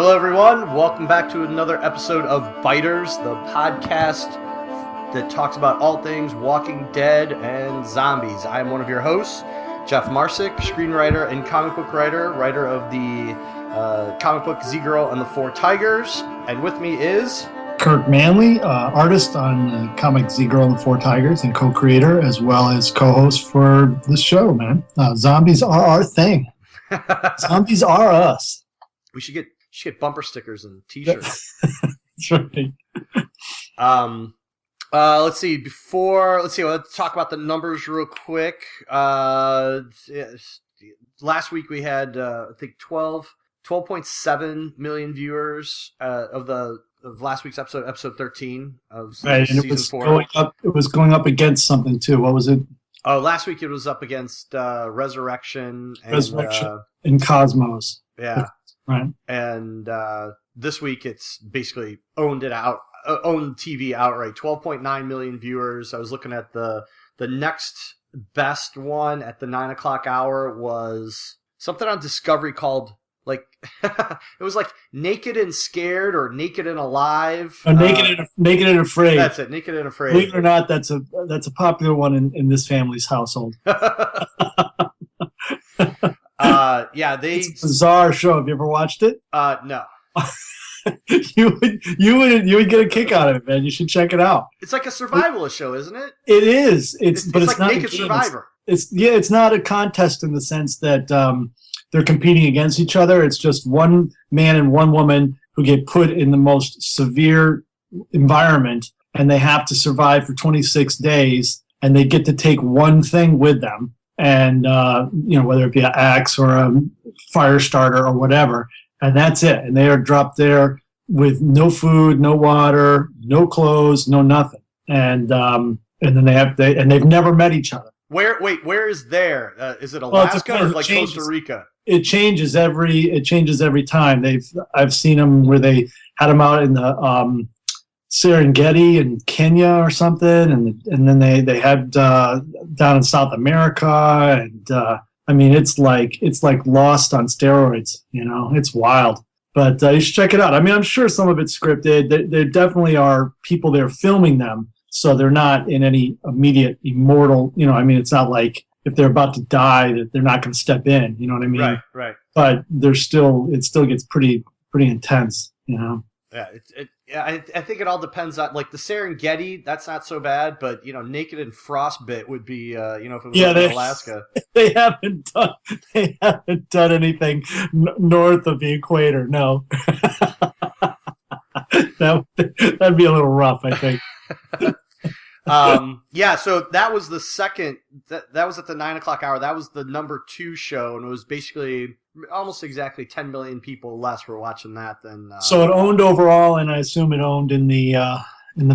Hello, everyone. Welcome back to another episode of Biters, the podcast that talks about all things Walking Dead and zombies. I am one of your hosts, Jeff Marsick, screenwriter and comic book writer, writer of the comic book Z-Girl and the Four Tigers. And with me is... Kirk Manley, artist on the comic Z-Girl and the Four Tigers and co-creator as well as co-host for this show, man. Zombies are our thing. Zombies are us. We should get bumper stickers and t-shirts. That's right. Let's see. Let's talk about the numbers real quick. Last week we had I think 12.7 million viewers of last week's episode 13 of season 4. It was going up against something too. What was it? Oh, last week it was up against Resurrection and Cosmos. Yeah. Right. And this week it's basically owned TV outright. 12.9 million viewers. I was looking at the next best one at the 9 o'clock hour was something on Discovery called it was like Naked and Scared or Naked and Alive. Naked and Afraid. That's it. Naked and Afraid. Believe it or not, that's a popular one in this family's household. It's a bizarre show. Have you ever watched it? No. you would get a kick out of it, man. You should check it out. It's like a survivalist show, isn't it? It is. It's like not Naked Survivor. It's not a contest in the sense that they're competing against each other. It's just one man and one woman who get put in the most severe environment, and they have to survive for 26 days, and they get to take one thing with them. And, whether it be an axe or a fire starter or whatever, and that's it. And they are dropped there with no food, no water, no clothes, no nothing. And then they've never met each other. Where is there? Is it Alaska or like Costa Rica? It changes every time. I've seen them where they had them out in the Serengeti in Kenya or something, and then they had down in South America, and it's like Lost on steroids. It's wild. But you should check it out. I'm sure some of it's scripted. There definitely are people there filming them, so they're not in any immediate immortal. It's not like if they're about to die that they're not going to step in. You know what I mean? Right. But it still gets pretty intense. Yeah, I think it all depends on, like, the Serengeti. That's not so bad, but Naked and Frostbite would be, if it was in Alaska. They haven't done anything north of the equator. No, that'd be a little rough, I think. So that was the second. That was at the 9 o'clock hour. That was the number 2 show, and it was basically almost exactly 10 million people less were watching that than. So it owned overall, and I assume it owned in the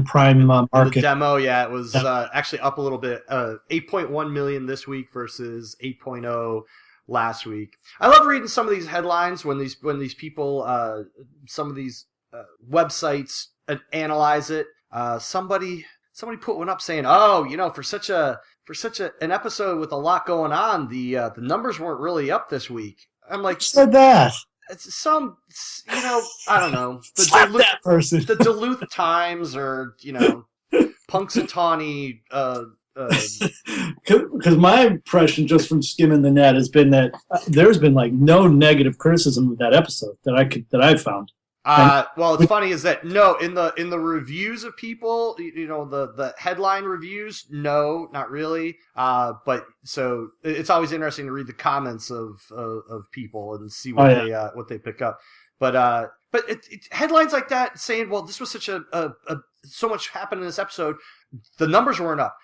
Prime market. The demo, yeah, it was actually up a little bit. 8.1 million this week versus 8.0 last week. I love reading some of these headlines when these people, some of these websites analyze it. Somebody put one up saying, for such an episode with a lot going on, the numbers weren't really up this week. I'm like, who said that? It's some, I don't know. Slap that person. The Duluth Times or, Punxsutawney. Because my impression just from skimming the net has been that there's been like no negative criticism of that episode that I've found. Well, it's funny is that no, in the reviews of people, the headline reviews, no, not really. But so it's always interesting to read the comments of people and see what what they pick up. But headlines like that saying, well, this was such so much happened in this episode, the numbers weren't up.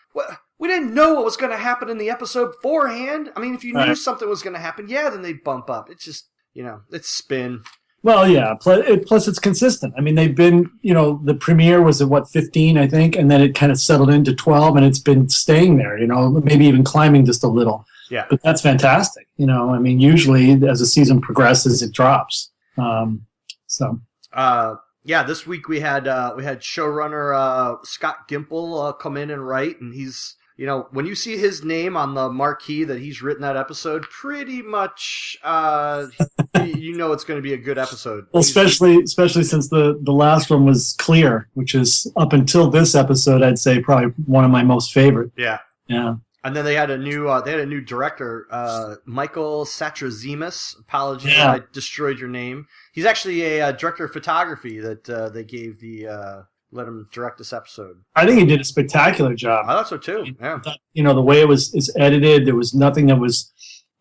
We didn't know what was going to happen in the episode beforehand. I mean, if you knew something was going to happen, then they'd bump up. It's just, it's spin. Well, yeah. Plus, it's consistent. I mean, they've been, the premiere was at 15, I think, and then it kind of settled into 12, and it's been staying there. Maybe even climbing just a little. Yeah. But that's fantastic. Usually as the season progresses, it drops. This week we had showrunner Scott Gimple come in and write, and he's when you see his name on the marquee that he's written that episode, pretty much, it's going to be a good episode. Well, especially since the last one was Clear, which is up until this episode, I'd say probably one of my most favorite. Yeah. Yeah. And then they had a new director, Michael Satrazemis. Apologies if I destroyed your name. He's actually a director of photography that they gave let him direct this episode. I think he did a spectacular job. I thought so too. Yeah. The way is edited, there was nothing that was,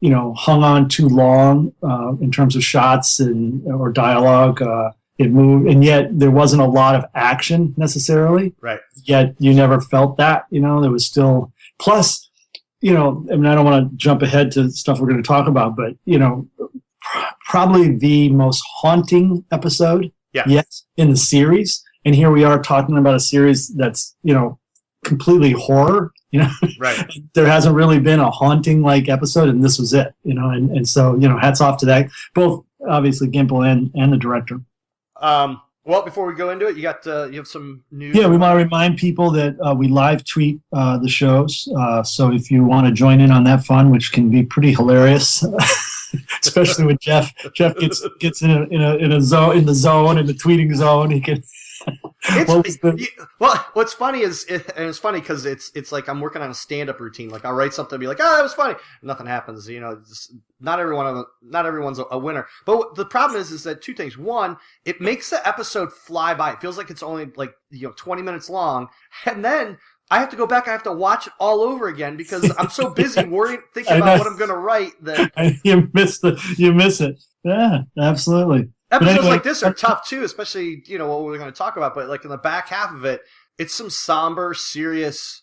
hung on too long in terms of shots or dialogue. It moved, and yet there wasn't a lot of action necessarily. Right. Yet you never felt that. There was still plus. I don't want to jump ahead to stuff we're going to talk about, but probably the most haunting episode yet in the series. And here we are talking about a series that's, completely horror, Right. There hasn't really been a haunting like episode, and this was it, and so, hats off to that, both obviously Gimple and the director. Well, before we go into it, you have some news. Yeah, we want to remind people that we live tweet the shows. So if you want to join in on that fun, which can be pretty hilarious, especially when Jeff gets in the tweeting zone, he can. What's funny is, and it's funny because it's like I'm working on a stand-up routine. Like I'll write something and be like, that was funny. Nothing happens. Not everyone's a winner. But the problem is that two things. One, it makes the episode fly by. It feels like it's only 20 minutes long, and then I have to go back. I have to watch it all over again because I'm so busy thinking about what I'm going to write that you miss it. Yeah, absolutely. Episodes like this are tough too, especially what we're going to talk about. But like in the back half of it, it's some somber, serious,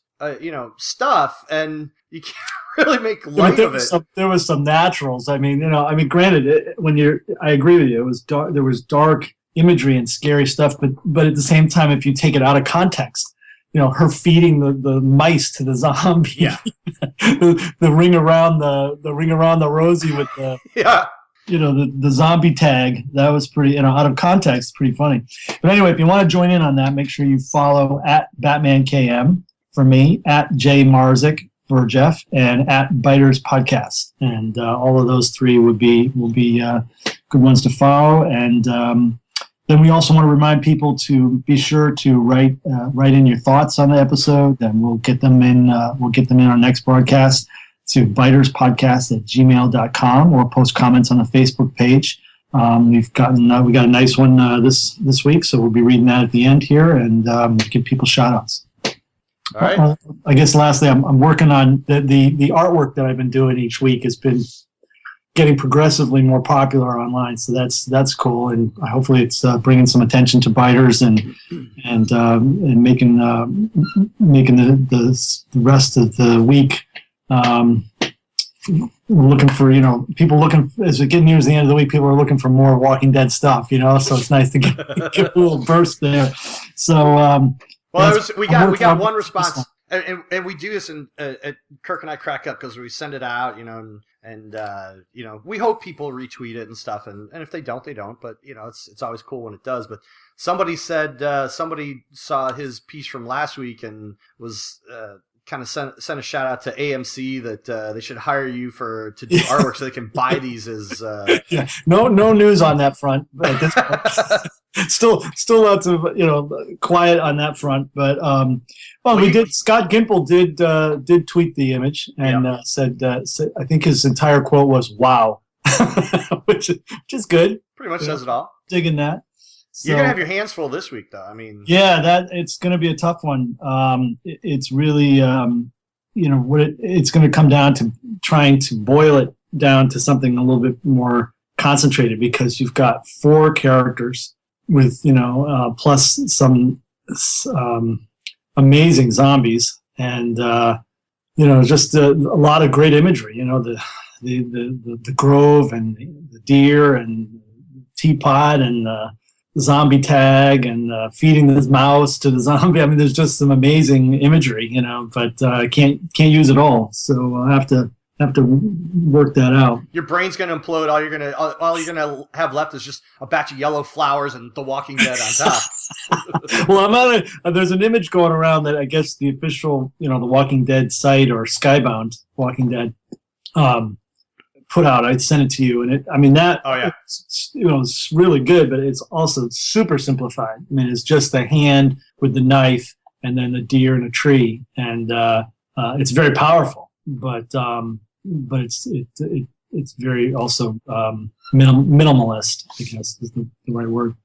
stuff, and you can't really make light of it. There was some naturals. Granted, I agree with you. It was dark. There was dark imagery and scary stuff, but at the same time, if you take it out of context, her feeding the mice to the zombie, the ring around the rosy with the the zombie tag, that was pretty, out of context, pretty funny. But anyway, if you want to join in on that, make sure you follow at BatmanKM for me, at JMarzik for Jeff, and at Biters Podcast. And all of those three will be good ones to follow. And then we also want to remind people to be sure to write in your thoughts on the episode, and we'll get them in our next broadcast to biterspodcast@gmail.com, or post comments on the Facebook page. We got a nice one this week, so we'll be reading that at the end here and give people shout outs. All right. I guess lastly, I'm working on the artwork that I've been doing each week has been getting progressively more popular online, so that's cool, and hopefully it's bringing some attention to biters and making the rest of the week. Looking for as we get near the end of the week, people are looking for more Walking Dead stuff, so it's nice to get a little burst there. So we got one response, and we do this, and Kirk and I crack up because we send it out, and we hope people retweet it and stuff, and if they don't, they don't, but it's always cool when it does. But somebody said somebody saw his piece from last week and was kind of sent a shout out to AMC that they should hire you to do artwork so they can buy these as no news on that front at this point. still lots of quiet on that front, but Scott Gimple did tweet the image and said I think his entire quote was "wow," which is good. Pretty much says it all. Digging that. So, you're gonna have your hands full this week, though. That it's gonna be a tough one. It's really, it's gonna come down to trying to boil it down to something a little bit more concentrated, because you've got 4 characters with plus some amazing zombies, and just a lot of great imagery. The grove and the deer and the teapot and zombie tag and feeding this mouse to the zombie. There's just some amazing imagery, but can't use it all. So I'll have to work that out. Your brain's gonna implode. All you're gonna have left is just a batch of yellow flowers and The Walking Dead on top. Well, there's an image going around that I guess the official, The Walking Dead site or Skybound Walking Dead put out. I'd send it to you, and it's really good, but it's also super simplified. I mean, it's just the hand with the knife and then the deer in a tree, and it's very powerful, but it's very also minimalist, I guess is the right word.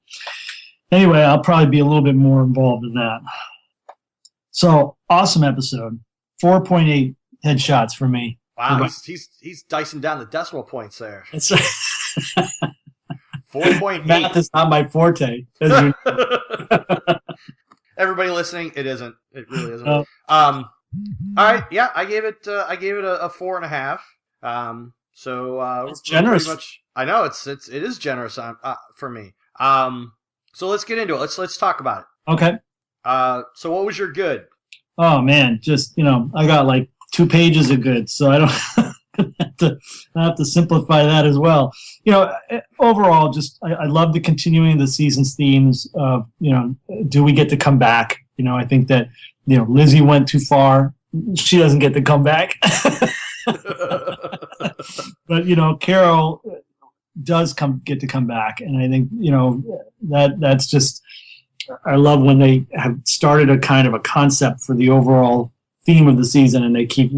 Anyway, I'll probably be a little bit more involved in that. So, awesome episode. 4.8 headshots for me. Wow, he's dicing down the decimal points there. That's right. 4.8. Math is not my forte. As you know. Everybody listening, it isn't. It really isn't. All right, yeah, I gave it a 4.5. So it's generous. Much, I know it is generous for me. So let's get into it. Let's talk about it. Okay. So what was your good? Oh man, just I got like 2 pages of good, so I don't have to simplify that as well. Overall, just I love the continuing of the season's themes of do we get to come back? I think that Lizzie went too far. She doesn't get to come back. But Carol does get to come back, and I think that's just, I love when they have started a kind of a concept for the overall theme of the season, and they keep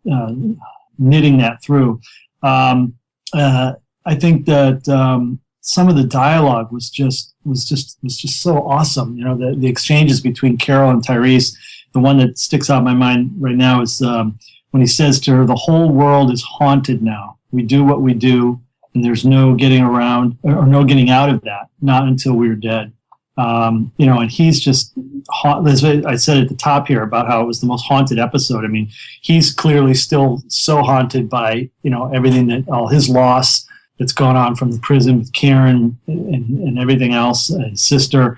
knitting that through. I think that some of the dialogue was just so awesome. The exchanges between Carol and Tyrese. The one that sticks out in my mind right now is when he says to her, "The whole world is haunted now. We do what we do, and there's no getting around or no getting out of that. Not until we're dead." And he's just, as I said at the top here about how it was the most haunted episode. I mean, he's clearly still so haunted by, everything all his loss that's going on from the prison with Karen and everything else, his sister.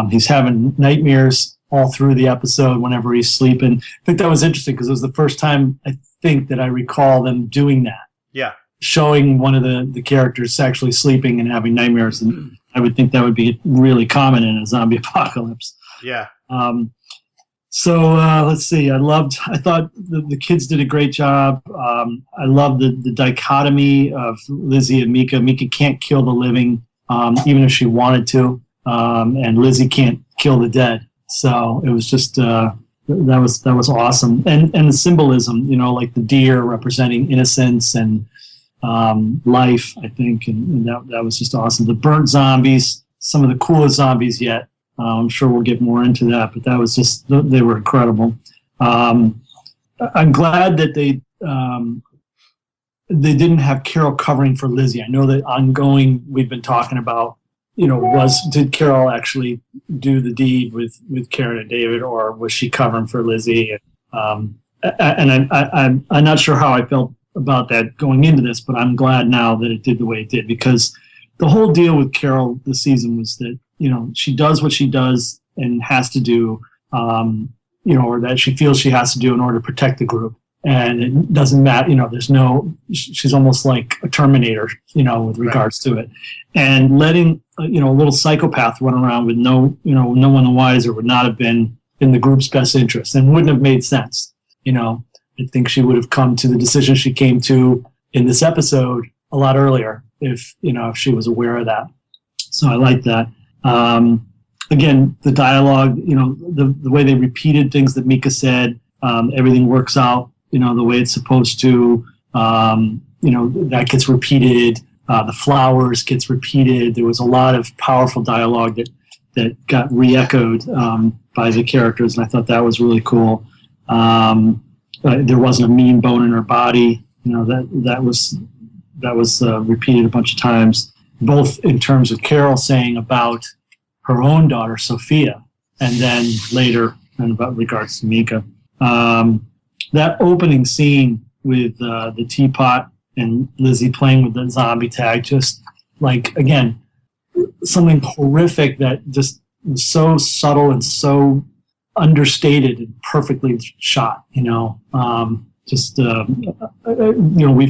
He's having nightmares all through the episode whenever he's sleeping. I think that was interesting because it was the first time I think that I recall them doing that. Yeah. Showing one of the characters actually sleeping and having nightmares, and I would think that would be really common in a zombie apocalypse. Yeah. So let's see. I thought the kids did a great job. I love the dichotomy of Lizzie and Mika. Mika can't kill the living, even if she wanted to, and Lizzie can't kill the dead. So it was just that was awesome, and the symbolism, like the deer representing innocence and life, I think, and that was just awesome. The burnt zombies, some of the coolest zombies yet. I'm sure we'll get more into that, but that was just, they were incredible. I'm glad that they didn't have Carol covering for Lizzie. I know that ongoing we've been talking about, did Carol actually do the deed with Karen and David, or was she covering for Lizzie? And I'm not sure how I felt about that going into this, but I'm glad now that it did the way it did, because the whole deal with Carol this season was that, she does what she does and has to do, or that she feels she has to do in order to protect the group. And it doesn't matter, she's almost like a Terminator, with regards to it. And letting, a little psychopath run around with no one the wiser would not have been in the group's best interest and wouldn't have made sense. I think she would have come to the decision she came to in this episode a lot earlier if she was aware of that. So I like that. Again, the dialogue, the way they repeated things that Mika said, everything works out, the way it's supposed to, that gets repeated. The flowers gets repeated. There was a lot of powerful dialogue that got re-echoed by the characters, and I thought that was really cool. There wasn't a mean bone in her body. That was repeated a bunch of times, both in terms of Carol saying about her own daughter, Sophia, and then later in about regards to Mika. That opening scene with the teapot and Lizzie playing with the zombie tag, just like, again, something horrific that just was so subtle and so understated and perfectly shot, we've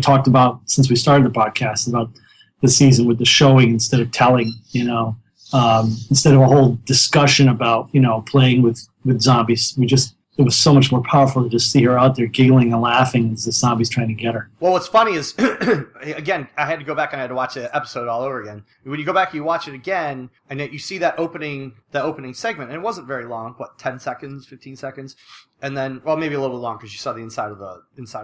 talked about since we started the podcast about the season with the showing instead of telling, instead of a whole discussion about, playing with zombies. It was so much more powerful to just see her out there giggling and laughing as the zombies trying to get her. Well, what's funny is, again, I had to go back and I had to watch the episode all over again. When you go back and you watch it again, and you see that opening segment, and it wasn't very long, 10 seconds, 15 seconds, and then, well, maybe a little long because you saw the inside of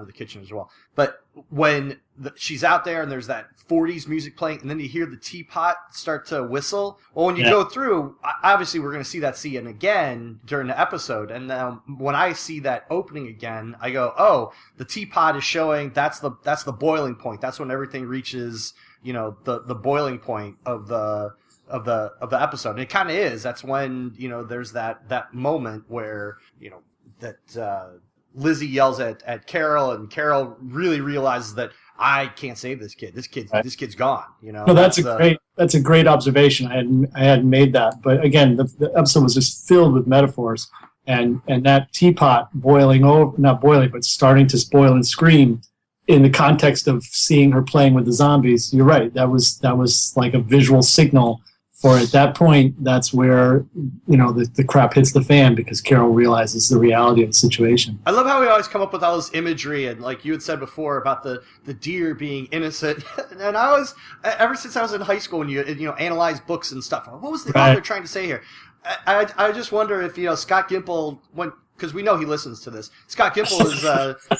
the kitchen as well. But when she's out there and there's that 40s music playing, and then you hear the teapot start to whistle. Well, when you go through, obviously we're going to see that scene again during the episode, and then when I see that opening again, I go, oh, the teapot is showing that's the boiling point. That's when everything reaches, the boiling point of the episode. And it kind of is. That's when, there's that moment where, that Lizzie yells at Carol, and Carol really realizes that I can't save this kid. This kid's gone. No, that's a great observation. I hadn't made that, but again, the episode was just filled with metaphors, and that teapot boiling over, not boiling, but starting to boil and scream in the context of seeing her playing with the zombies. You're right. That was like a visual signal. For at that point, that's where, the crap hits the fan, because Carol realizes the reality of the situation. I love how we always come up with all this imagery, and like you had said before about the deer being innocent. And I was, ever since I was in high school, when you analyze books and stuff, what was the author trying to say here? I just wonder if, Scott Gimple went, because we know he listens to this. Scott Gimple is,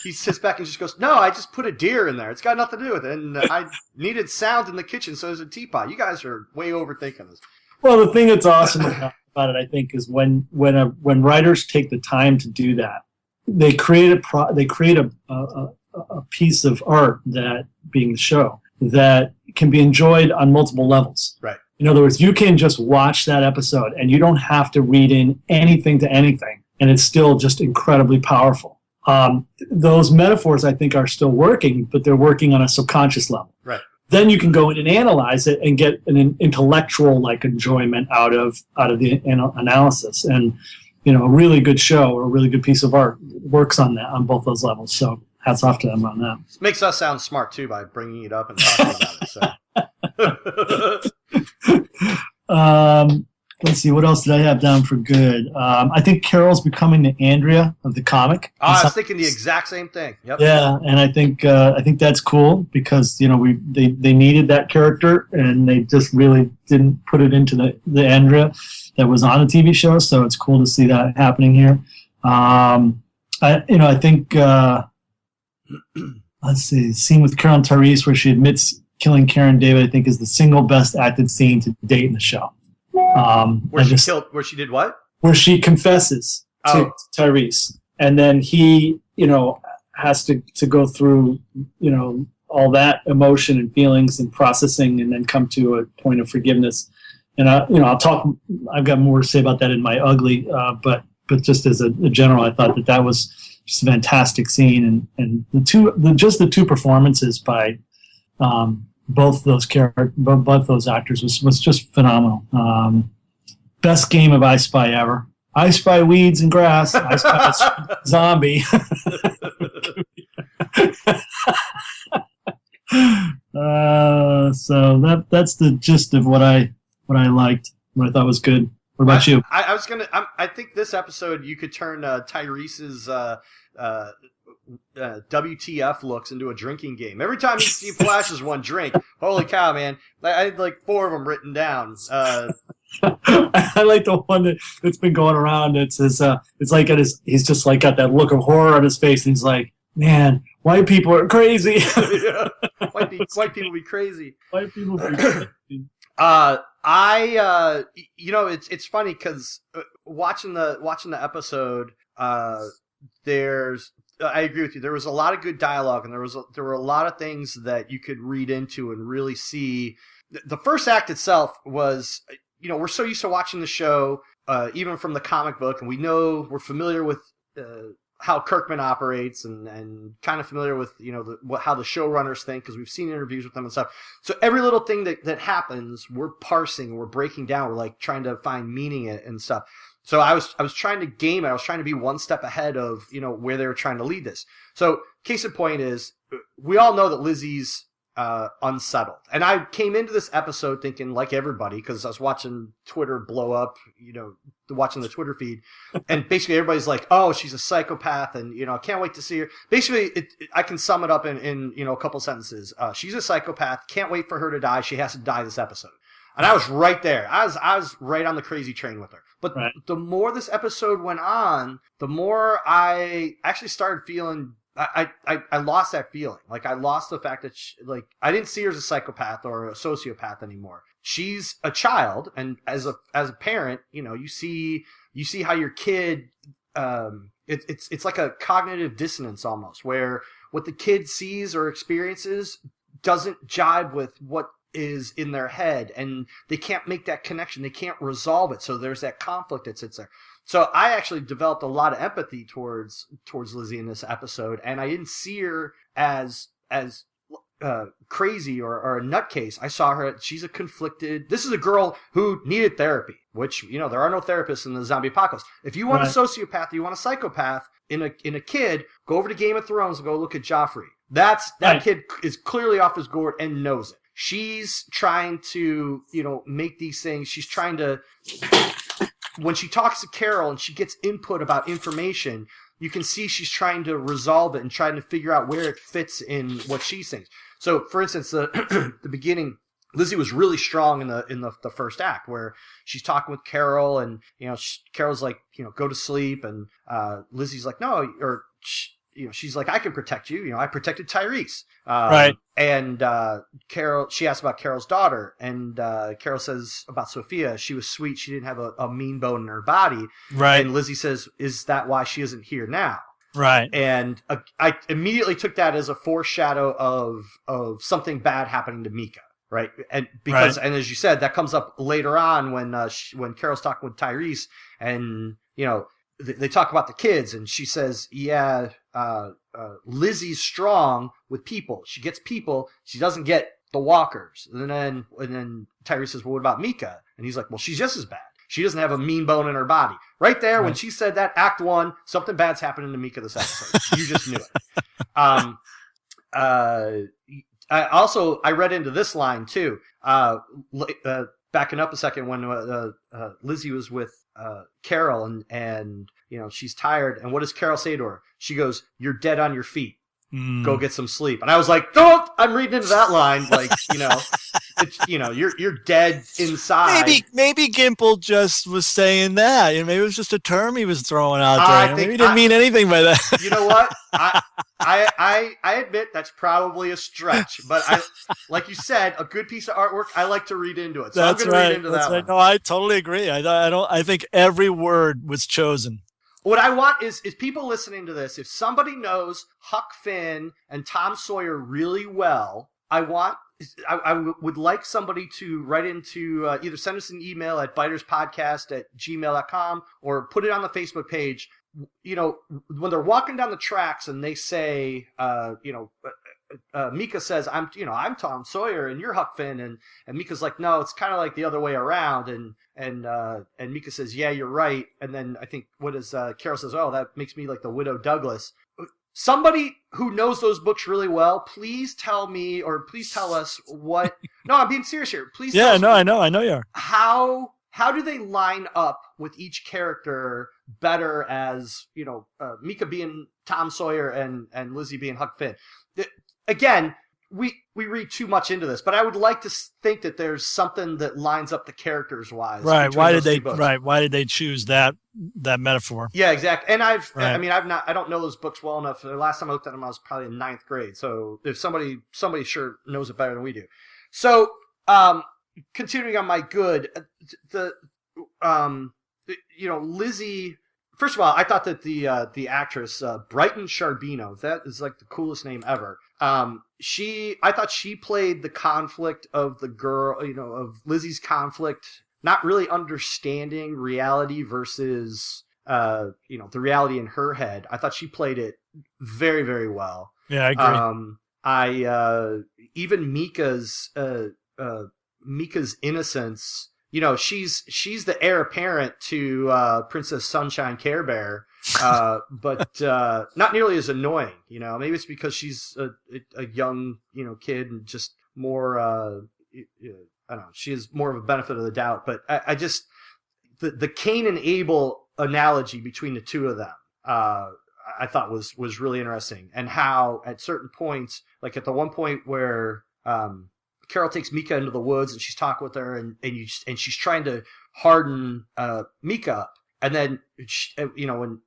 he sits back and just goes, no, I just put a deer in there. It's got nothing to do with it. And I needed sound in the kitchen, so there's a teapot. You guys are way overthinking this. Well, the thing that's awesome about it, I think, is when writers take the time to do that, they create a piece of art, that being the show, that can be enjoyed on multiple levels. Right. In other words, you can just watch that episode and you don't have to read in anything to anything, and it's still just incredibly powerful. Those metaphors, I think, are still working, but they're working on a subconscious level. Right. Then you can go in and analyze it and get an intellectual enjoyment out of the analysis. And a really good show or a really good piece of art works on that, on both those levels. So hats off to them on that. Makes us sound smart too by bringing it up and talking about it. So. Let's see, what else did I have down for good? I think Carol's becoming the Andrea of the comic. I was thinking the exact same thing. Yep. Yeah, and I think that's cool, because they needed that character, and they just really didn't put it into the Andrea that was on the TV show. So it's cool to see that happening here. I think let's see, the scene with Carol and Tyrese where she admits killing Karen David, I think, is the single best acted scene to date in the show. Where she did what? Where she confesses to Tyrese, and then he, has to go through, all that emotion and feelings and processing, and then come to a point of forgiveness. And I'll talk. I've got more to say about that in my ugly, but just as a general, I thought that was just a fantastic scene, and the two performances by both those actors was just phenomenal. Best game of I Spy ever. I spy weeds and grass. I spy a zombie. So that's the gist of what I liked, what I thought was good. What about you? I think this episode you could turn Tyrese's WTF looks into a drinking game. Every time he flashes one drink, holy cow, man! I had like 4 of them written down. I like the one that's been going around. It's like he's just like got that look of horror on his face, and he's like, "Man, white people are crazy." Yeah. White people be crazy. White people be crazy. It's funny because watching the episode, I agree with you. There was a lot of good dialogue, and there were a lot of things that you could read into and really see. The first act itself was, we're so used to watching the show, even from the comic book, and we're familiar with how Kirkman operates, and kind of familiar with how the showrunners think, because we've seen interviews with them and stuff. So every little thing that happens, we're parsing, we're breaking down, we're like trying to find meaning in it and stuff. So I was trying to game it. I was trying to be one step ahead of, where they were trying to lead this. So case in point is, we all know that Lizzie's unsettled. And I came into this episode thinking, like everybody, because I was watching Twitter blow up, watching the Twitter feed, and basically everybody's like, "Oh, she's a psychopath," and I can't wait to see her. Basically, I can sum it up in a couple sentences. She's a psychopath. Can't wait for her to die. She has to die this episode. And I was right there. I was right on the crazy train with her. But the more this episode went on, the more I actually started feeling. I lost that feeling. Like, I lost the fact that I didn't see her as a psychopath or a sociopath anymore. She's a child, and as a parent, you see how your kid. It's like a cognitive dissonance almost, where what the kid sees or experiences doesn't jibe with what is in their head, and they can't make that connection. They can't resolve it. So there's that conflict that sits there. So I actually developed a lot of empathy towards Lizzie in this episode, and I didn't see her as crazy or a nutcase. I saw her. She's a conflicted. This is a girl who needed therapy, which there are no therapists in the zombie apocalypse. If you want a sociopath, you want a psychopath in a kid, go over to Game of Thrones and go look at Joffrey. That kid is clearly off his gourd and knows it. She's trying to make these things. She's trying to. When she talks to Carol and she gets input about information, you can see she's trying to resolve it and trying to figure out where it fits in what she thinks. So, for instance, the beginning, Lizzie was really strong in the first act, where she's talking with Carol, and Carol's like, go to sleep, and Lizzie's like, no, or she's like, I can protect you. I protected Tyrese. Right. And Carol, she asks about Carol's daughter, and Carol says about Sophia, she was sweet. She didn't have a mean bone in her body. Right. And Lizzie says, is that why she isn't here now? Right. And I immediately took that as a foreshadow of something bad happening to Mika. Right. And because, and as you said, that comes up later on when Carol's talking with Tyrese, and, they talk about the kids, and she says, Lizzie's strong with people. She gets people. She doesn't get the walkers. And then Tyrese says, well, what about Mika? And he's like, well, she's just as bad. She doesn't have a mean bone in her body. Right there, when she said that, Act 1, something bad's happening to Mika this episode. You just knew it. I read into this line too. Backing up a second, when Lizzie was with Carol, and she's tired, and what does Carol say to her? She goes, "You're dead on your feet. Go get some sleep." And I was like, "Don't!" I'm reading into that line, like, it's, you're dead inside. Maybe Gimple just was saying that. Maybe it was just a term he was throwing out there. Maybe he didn't mean anything by that. You know what? I admit that's probably a stretch, but like you said, a good piece of artwork, I like to read into it. So I'm going to read into that one. No, I totally agree. I think every word was chosen. What I want is people listening to this, if somebody knows Huck Finn and Tom Sawyer really well, I would like somebody to write into, either send us an email at biterspodcast@gmail.com or put it on the Facebook page. When they're walking down the tracks and they say, Mika says, I'm Tom Sawyer and you're Huck Finn, and Mika's like, no, it's kind of like the other way around, and Mika says, yeah, you're right, and then I think Carol says, oh, that makes me like the Widow Douglas. Somebody who knows those books really well, please tell me, or please tell us what. No, I'm being serious here. Please. Yeah, no, I know you are. How do they line up with each character better as, Mika being Tom Sawyer and Lizzie being Huck Finn? Again, we read too much into this, but I would like to think that there's something that lines up the characters wise. Right. Why did they choose that metaphor? Yeah, exactly. And I don't know those books well enough. The last time I looked at them, I was probably in 9th grade. So if somebody sure knows it better than we do. So, continuing on my good, Lizzie. First of all, I thought that the actress Brighton Sharbino, that is like the coolest name ever. I thought she played the conflict of the girl, of Lizzie's conflict, not really understanding reality versus the reality in her head. I thought she played it very, very well. Yeah, I agree. Even Mika's innocence she's the heir apparent to Princess Sunshine Care Bear, but not nearly as annoying. Maybe it's because she's a young kid and just more. I don't know. She has more of a benefit of the doubt, but I just the Cain and Abel analogy between the two of them. I thought was really interesting, and how at certain points, like at the one point where Carol takes Mika into the woods and she's talking with her, and she's trying to harden Mika up, and then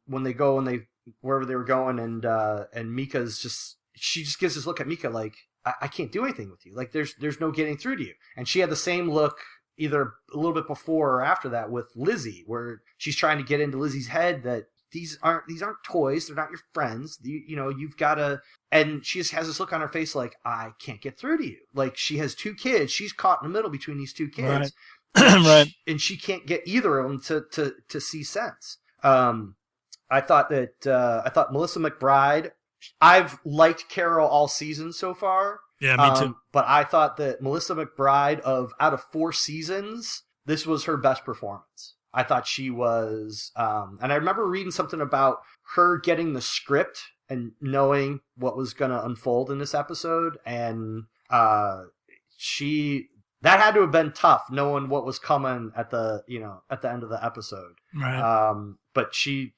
when they go and they wherever they were going, and Mika's she just gives this look at Mika like, I can't do anything with you, like there's no getting through to you, and she had the same look either a little bit before or after that with Lizzie, where she's trying to get into Lizzie's head that these aren't toys, they're not your friends, you've got to, and she just has this look on her face like, I can't get through to you. Like, she has two kids, she's caught in the middle between these two kids, right. And she can't get either of them to see sense. I thought Melissa McBride, I've liked Carol all season so far. Yeah, me too. But I thought that Melissa McBride, out of 4 seasons, this was her best performance. I thought she was, and I remember reading something about her getting the script and knowing what was going to unfold in this episode, and that had to have been tough, knowing what was coming at the end of the episode. Right. But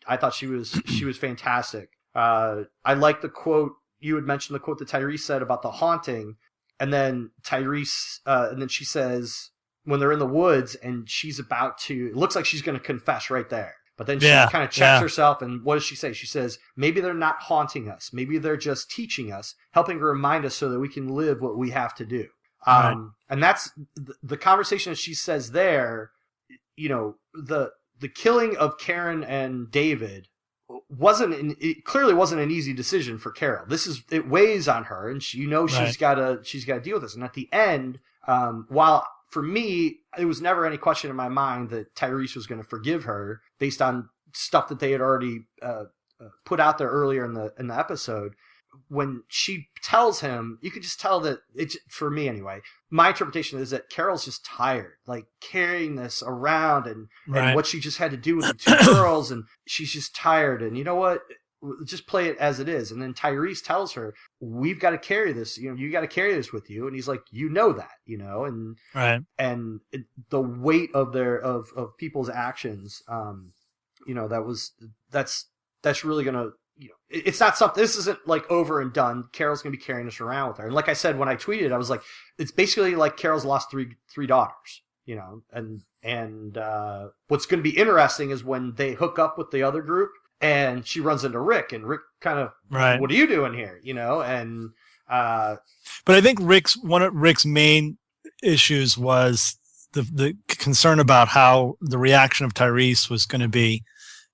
I thought she was fantastic. I like the quote you had mentioned, the quote that Tyrese said about the haunting, and then and then she says, when they're in the woods and she's about to, it looks like she's going to confess right there. But then she kind of checks herself, and what does she say? She says, maybe they're not haunting us. Maybe they're just teaching us, helping to remind us so that we can live what we have to do. Right. And that's the conversation that she says there. The killing of Karen and David it clearly wasn't an easy decision for Carol. It weighs on her, and she's got to deal with this. And at the end, while for me, there was never any question in my mind that Tyrese was going to forgive her based on stuff that they had already put out there earlier in the episode. When she tells him, you could just tell that it's, for me anyway, my interpretation is that Carol's just tired, like carrying this around and what she just had to do with the 2 girls, and she's just tired. And you know what? Just play it as it is. And then Tyrese tells her, we've got to carry this, you got to carry this with you. And he's like, that, and and the weight of people's actions, that's really going to, it's not something, this isn't like over and done. Carol's going to be carrying this around with her. And like I said, when I tweeted, I was like, it's basically like Carol's lost three daughters, and what's going to be interesting is when they hook up with the other group, and she runs into Rick, and Rick kind of, what are you doing here? And but I think one of Rick's main issues was the concern about how the reaction of Tyrese was going to be,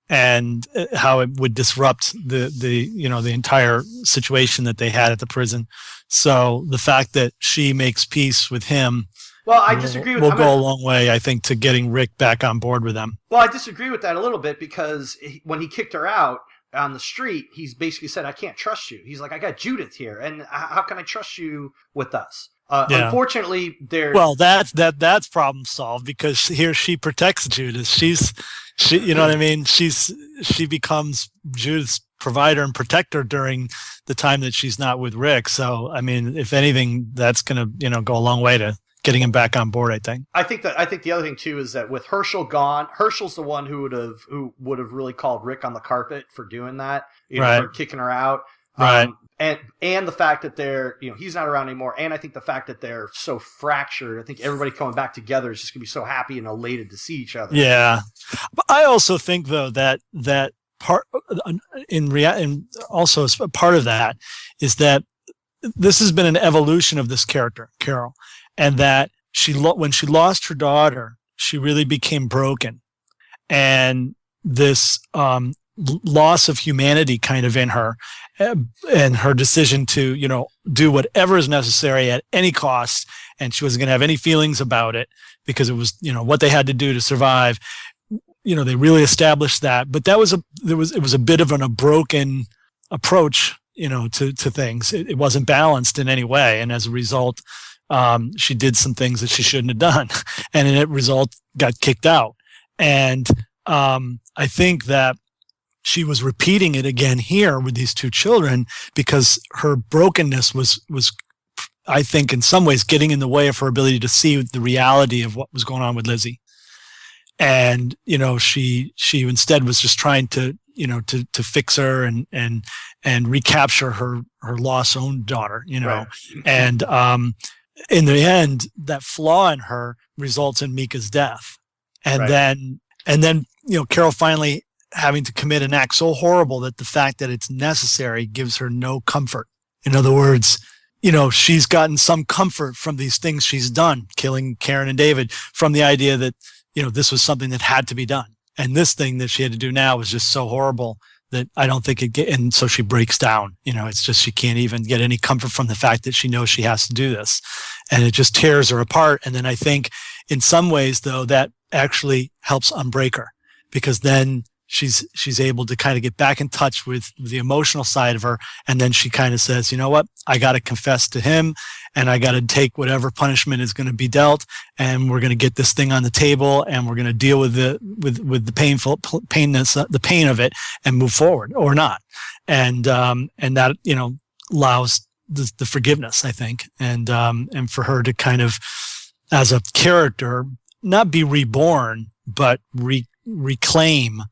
and how it would disrupt the entire situation that they had at the prison. So the fact that she makes peace with him, well, I disagree with will go a long way, I think, to getting Rick back on board with them. Well, I disagree with that a little bit, because when he kicked her out on the street, he's basically said, I can't trust you. He's like, I got Judith here, and how can I trust you with us? Unfortunately, that's problem solved, because she protects Judith. She you know what I mean? She becomes Judith's provider and protector during the time that she's not with Rick. So, I mean, if anything, that's going to, go a long way to getting him back on board, I think. I think the other thing too is that with Herschel gone, Herschel's the one who would have really called Rick on the carpet for doing that, for kicking her out. Right. And the fact that they're, he's not around anymore. And I think the fact that they're so fractured, I think everybody coming back together is just going to be so happy and elated to see each other. Yeah. But I also think, though, that part and also a part of that is that this has been an evolution of this character, Carol, and that when she lost her daughter, she really became broken. And this, loss of humanity kind of in her, and her decision to, do whatever is necessary at any cost. And she wasn't going to have any feelings about it, because it was, what they had to do to survive. They really established that, but it was a bit of a broken approach, to things. It wasn't balanced in any way. And as a result, she did some things that she shouldn't have done, and in it result got kicked out. And I think that she was repeating it again here with these two children because her brokenness was I think in some ways getting in the way of her ability to see the reality of what was going on with Lizzie. And, she instead was just trying to, to fix her and recapture her lost own daughter, Right. And, in the end, that flaw in her results in Mika's death. And Right. then, Carol finally having to commit an act so horrible that the fact that it's necessary gives her no comfort. In other words, she's gotten some comfort from these things she's done, killing Karen and David, from the idea that, this was something that had to be done. And this thing that she had to do now was just so horrible that I don't think and so she breaks down. It's just, she can't even get any comfort from the fact that she knows she has to do this. And it just tears her apart. And then I think in some ways, though, that actually helps unbreak her, because then she's able to kind of get back in touch with the emotional side of her. And then she kind of says, you know what, I got to confess to him, and I got to take whatever punishment is going to be dealt. And we're going to get this thing on the table, and we're going to deal with the pain of it, and move forward or not. And that, allows the forgiveness, I think. And for her to kind of, as a character, not be reborn, but reclaim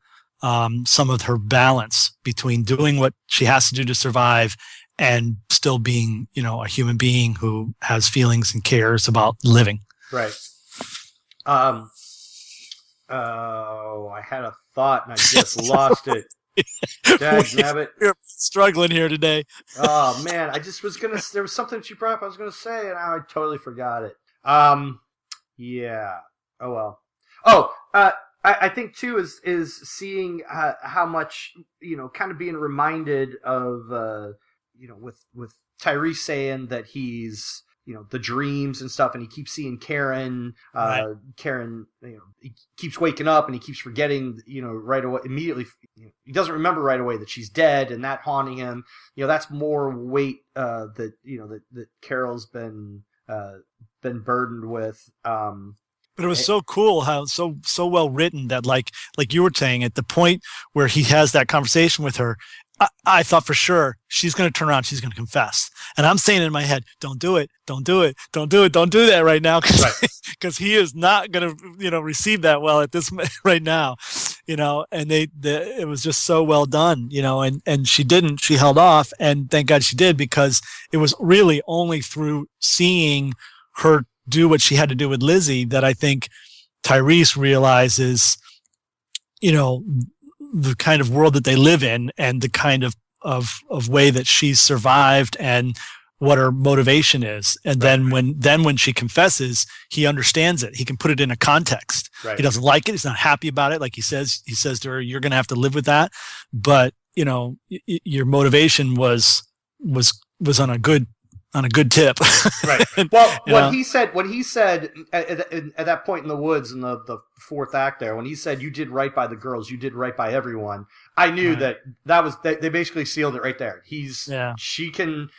some of her balance between doing what she has to do to survive and still being, a human being who has feelings and cares about living. Right. I had a thought and I just lost it. Dagnabbit. We're struggling here today. Oh man, I just was there was something that you brought up I was gonna say and I totally forgot it. Yeah. Oh well. I think too is seeing how much, kind of being reminded of with Tyrese saying that he's, the dreams and stuff, and he keeps seeing Karen. Right. Karen, he keeps waking up and he keeps forgetting, right away, immediately. He doesn't remember right away that she's dead, and that haunting him. That's more weight that Carol's been burdened with. But it was so cool how so well written that like you were saying, at the point where he has that conversation with her, I thought for sure she's going to turn around, she's going to confess. And I'm saying in my head, don't do it, don't do it, don't do it, don't do that right now, because he is not going to receive that well at this right now, And it was just so well done, and she didn't, she held off, and thank God she did, because it was really only through seeing her do what she had to do with Lizzie that I think Tyrese realizes, the kind of world that they live in, and the kind of way that she's survived, and what her motivation is. And right. then when she confesses, he understands it. He can put it in a context. Right. He doesn't like it. He's not happy about it. Like he says to her, you're going to have to live with that. But, your motivation was on a good tip. Right. Well, when he said at that point in the woods in the fourth act there, when he said, you did right by the girls, you did right by everyone, I knew that was, they basically sealed it right there. She can,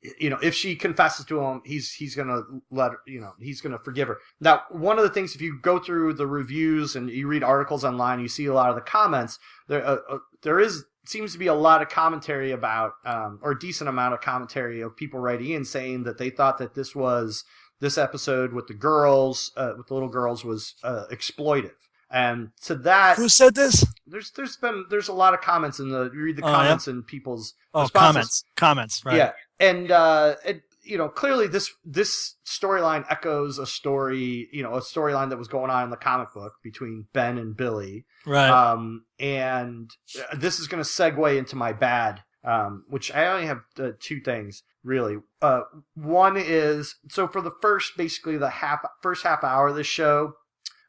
if she confesses to him, he's going to let her, he's going to forgive her. Now, one of the things, if you go through the reviews and you read articles online, you see a lot of the comments, there seems to be a lot of commentary about, or a decent amount of commentary of people writing in saying that they thought that this episode with the girls, with the little girls, was exploitive. And to that, who said this? There's a lot of comments you read the comments in people's responses. Comments, right? Yeah, and clearly this storyline echoes a storyline that was going on in the comic book between Ben and Billy. Right. And this is going to segue into my bad, which I only have two things really. One is, so for the first half hour of this show,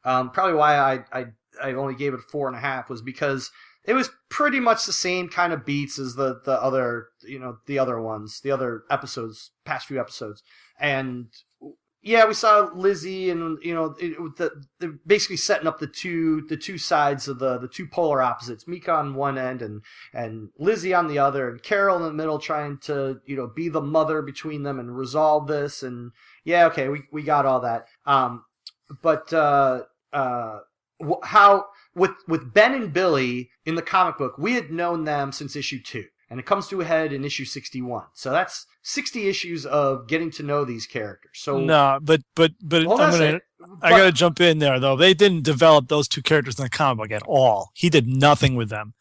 probably why I only gave it 4.5 was because it was pretty much the same kind of beats as the other, the other ones, the other episodes, past few episodes. And Yeah, we saw Lizzie, and they're basically setting up the two sides of the two polar opposites. Mika on one end, and Lizzie on the other, and Carol in the middle, trying to be the mother between them and resolve this. And yeah, okay, we got all that. But how with Ben and Billy in the comic book, we had known them since issue 2. And it comes to a head in issue 61. So that's 60 issues of getting to know these characters. So no, but I got to jump in there though. They didn't develop those two characters in the comic book at all. He did nothing with them.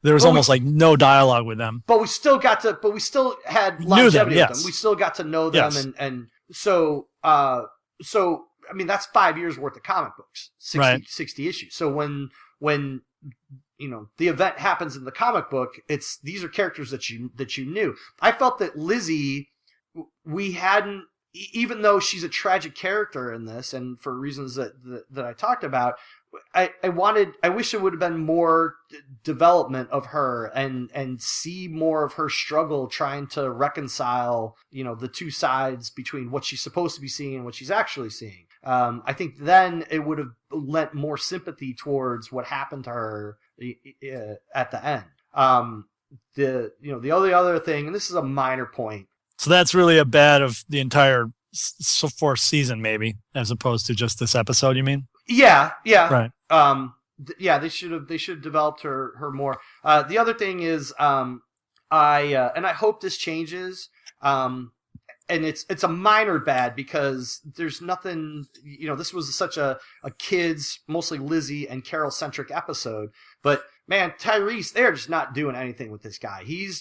There was almost like no dialogue with them. But we still had longevity with them. We still got to know them, and so I mean that's 5 years worth of comic books, 60 issues. So when the event happens in the comic book, these are characters that you knew. I felt that Lizzie, we hadn't, even though she's a tragic character in this, and for reasons that I talked about, I wish there would have been more development of her and see more of her struggle trying to reconcile, the two sides between what she's supposed to be seeing and what she's actually seeing. I think then it would have lent more sympathy towards what happened to her at the end. The other thing, and this is a minor point. So that's really a bad of the entire fourth season, maybe, as opposed to just this episode. You mean? Yeah. Right. They should have developed her more. The other thing is, I hope this changes. And it's a minor bad because there's nothing, this was such a kids, mostly Lizzie and Carol centric episode, but man, Tyrese, they're just not doing anything with this guy. He's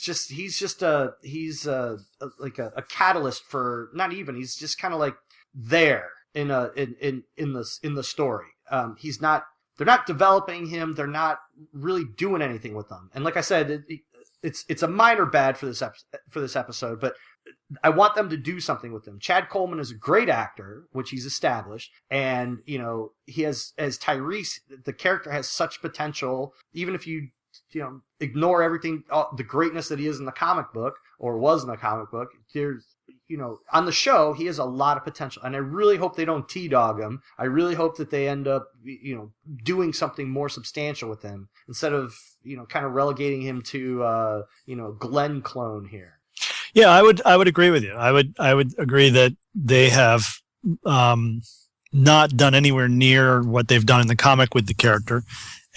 like a catalyst for, not even, he's just kind of like there in the story. They're not developing him. They're not really doing anything with them. And like I said, it's a minor bad for this episode, but I want them to do something with him. Chad Coleman is a great actor, which he's established. And, he has, as Tyrese, the character has such potential, even if you ignore everything, the greatness that he is in the comic book, or was in the comic book, there's, on the show, he has a lot of potential. And I really hope they don't T-dog him. I really hope that they end up, doing something more substantial with him instead of, kind of relegating him to, Glenn clone here. Yeah, I would agree with you. I would agree that they have not done anywhere near what they've done in the comic with the character,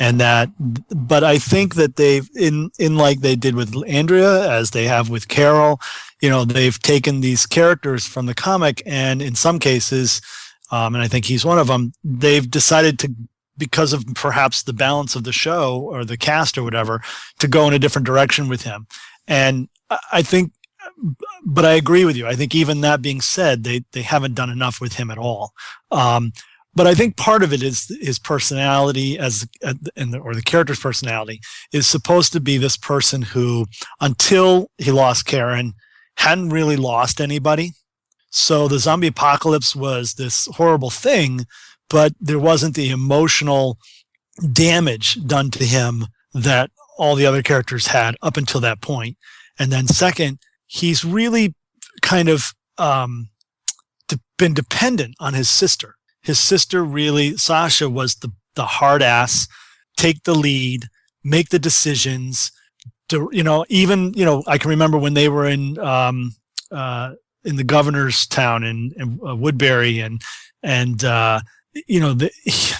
but I think that they've in like they did with Andrea, as they have with Carol, they've taken these characters from the comic, and in some cases, and I think he's one of them, they've decided to, because of perhaps the balance of the show or the cast or whatever, to go in a different direction with him. And I think, but I agree with you. I think even that being said, they haven't done enough with him at all. But I think part of it is his personality or the character's personality is supposed to be this person who, until he lost Karen, hadn't really lost anybody. So the zombie apocalypse was this horrible thing, but there wasn't the emotional damage done to him that all the other characters had up until that point. And then second, he's really kind of been dependent on his sister. His sister really, Sasha, was the hard ass, take the lead, make the decisions. I can remember when they were in the governor's town in Woodbury, and the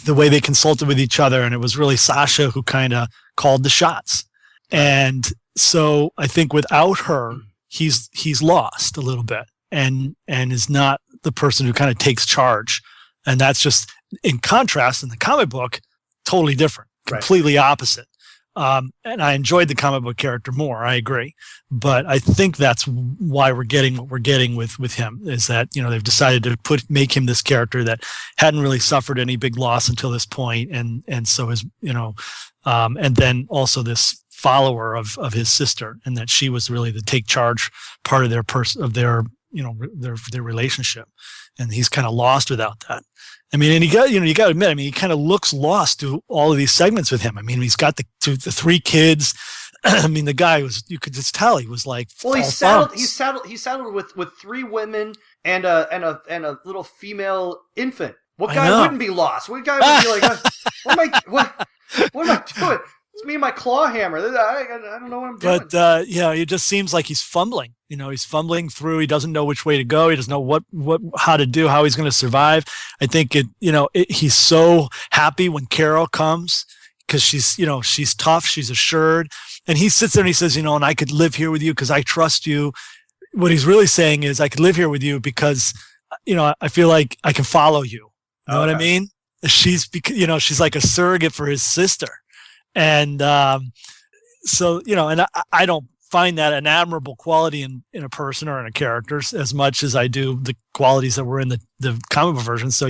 way they consulted with each other, and it was really Sasha who kind of called the shots. And so I think without her, he's lost a little bit and is not the person who kind of takes charge. And that's just, in contrast, in the comic book, totally different, completely opposite. And I enjoyed the comic book character more. I agree. But I think that's why we're getting what we're getting with him, is that, they've decided to make him this character that hadn't really suffered any big loss until this point. And so is, and then also this follower of his sister, and that she was really the take charge part of their relationship. And he's kind of lost without that. I mean, and you got to admit, he kind of looks lost through all of these segments with him. I mean, he's got the three kids. I mean, the guy you could just tell he was like, well, he's settled with three women and a little female infant. What I guy know. wouldn't be lost? What guy would be like, what am I doing? It's me and my claw hammer. I don't know what I'm doing. But it just seems like he's fumbling. He's fumbling through. He doesn't know which way to go. He doesn't know how to do, how he's going to survive. I think he's so happy when Carol comes because she's tough, she's assured, and he sits there and he says, and I could live here with you because I trust you. What he's really saying is, I could live here with you because, I feel like I can follow you. You know what I mean? She's like a surrogate for his sister. And so, and I don't find that an admirable quality in a person or in a character as much as I do the qualities that were in the comic book version. So,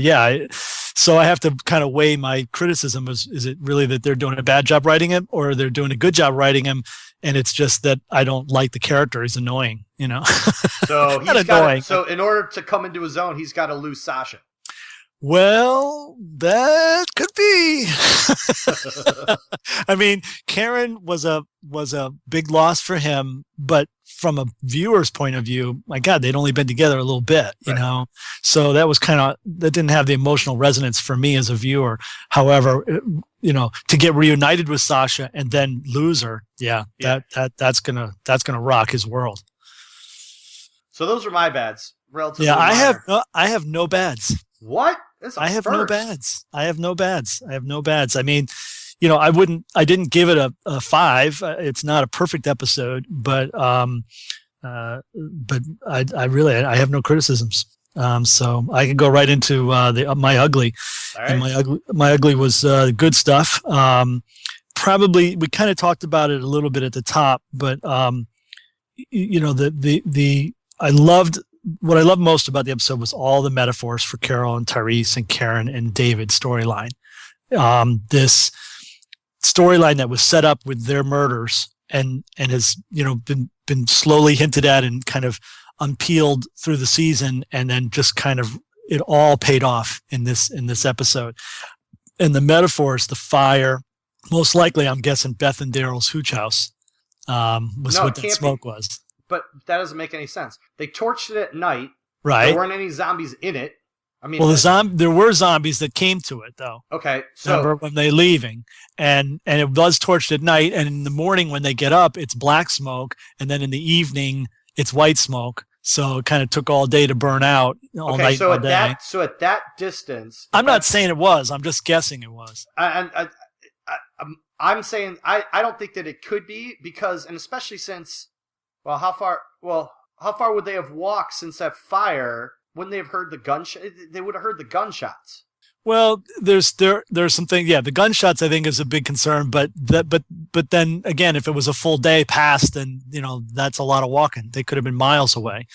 so I have to kind of weigh my criticism. Is it really that they're doing a bad job writing him, or they're doing a good job writing him? And it's just that I don't like the character. He's annoying, So so in order to come into his own, he's got to lose Sasha. Well, that could be. I mean, Karen was a big loss for him, but from a viewer's point of view, my God, they'd only been together a little bit, So that was that didn't have the emotional resonance for me as a viewer. However, to get reunited with Sasha and then lose her, that's gonna rock his world. So those are my bads. Relatively. Yeah, minor. I have no bads. What? I have no bads. I have no bads. I mean, I didn't give it a 5. It's not a perfect episode, but I have no criticisms. So I can go right into my ugly. All right. And my ugly was good stuff. Probably we kind of talked about it a little bit at the top, but what I loved most about the episode was all the metaphors for Carol and Tyrese and Karen and David's storyline. This storyline that was set up with their murders and has been slowly hinted at and kind of unpeeled through the season, and then just kind of it all paid off in this episode. And the metaphors, the fire, most likely I'm guessing Beth and Daryl's hooch house was what that smoke was. But that doesn't make any sense. They torched it at night. Right. There weren't any zombies in it. I mean, there were zombies that came to it, though. Okay, so remember when they leaving, and it was torched at night, and in the morning when they get up, it's black smoke, and then in the evening it's white smoke. So it kind of took all day to burn out. All night, so all day. So at that distance, I'm not saying it was. I'm just guessing it was. I'm saying I don't think that it could be because, and especially since. Well, how far would they have walked since that fire? Wouldn't they have heard the gunshot? They would have heard the gunshots. Well, there's some things. Yeah, the gunshots I think is a big concern, but then again, if it was a full day past, then that's a lot of walking. They could have been miles away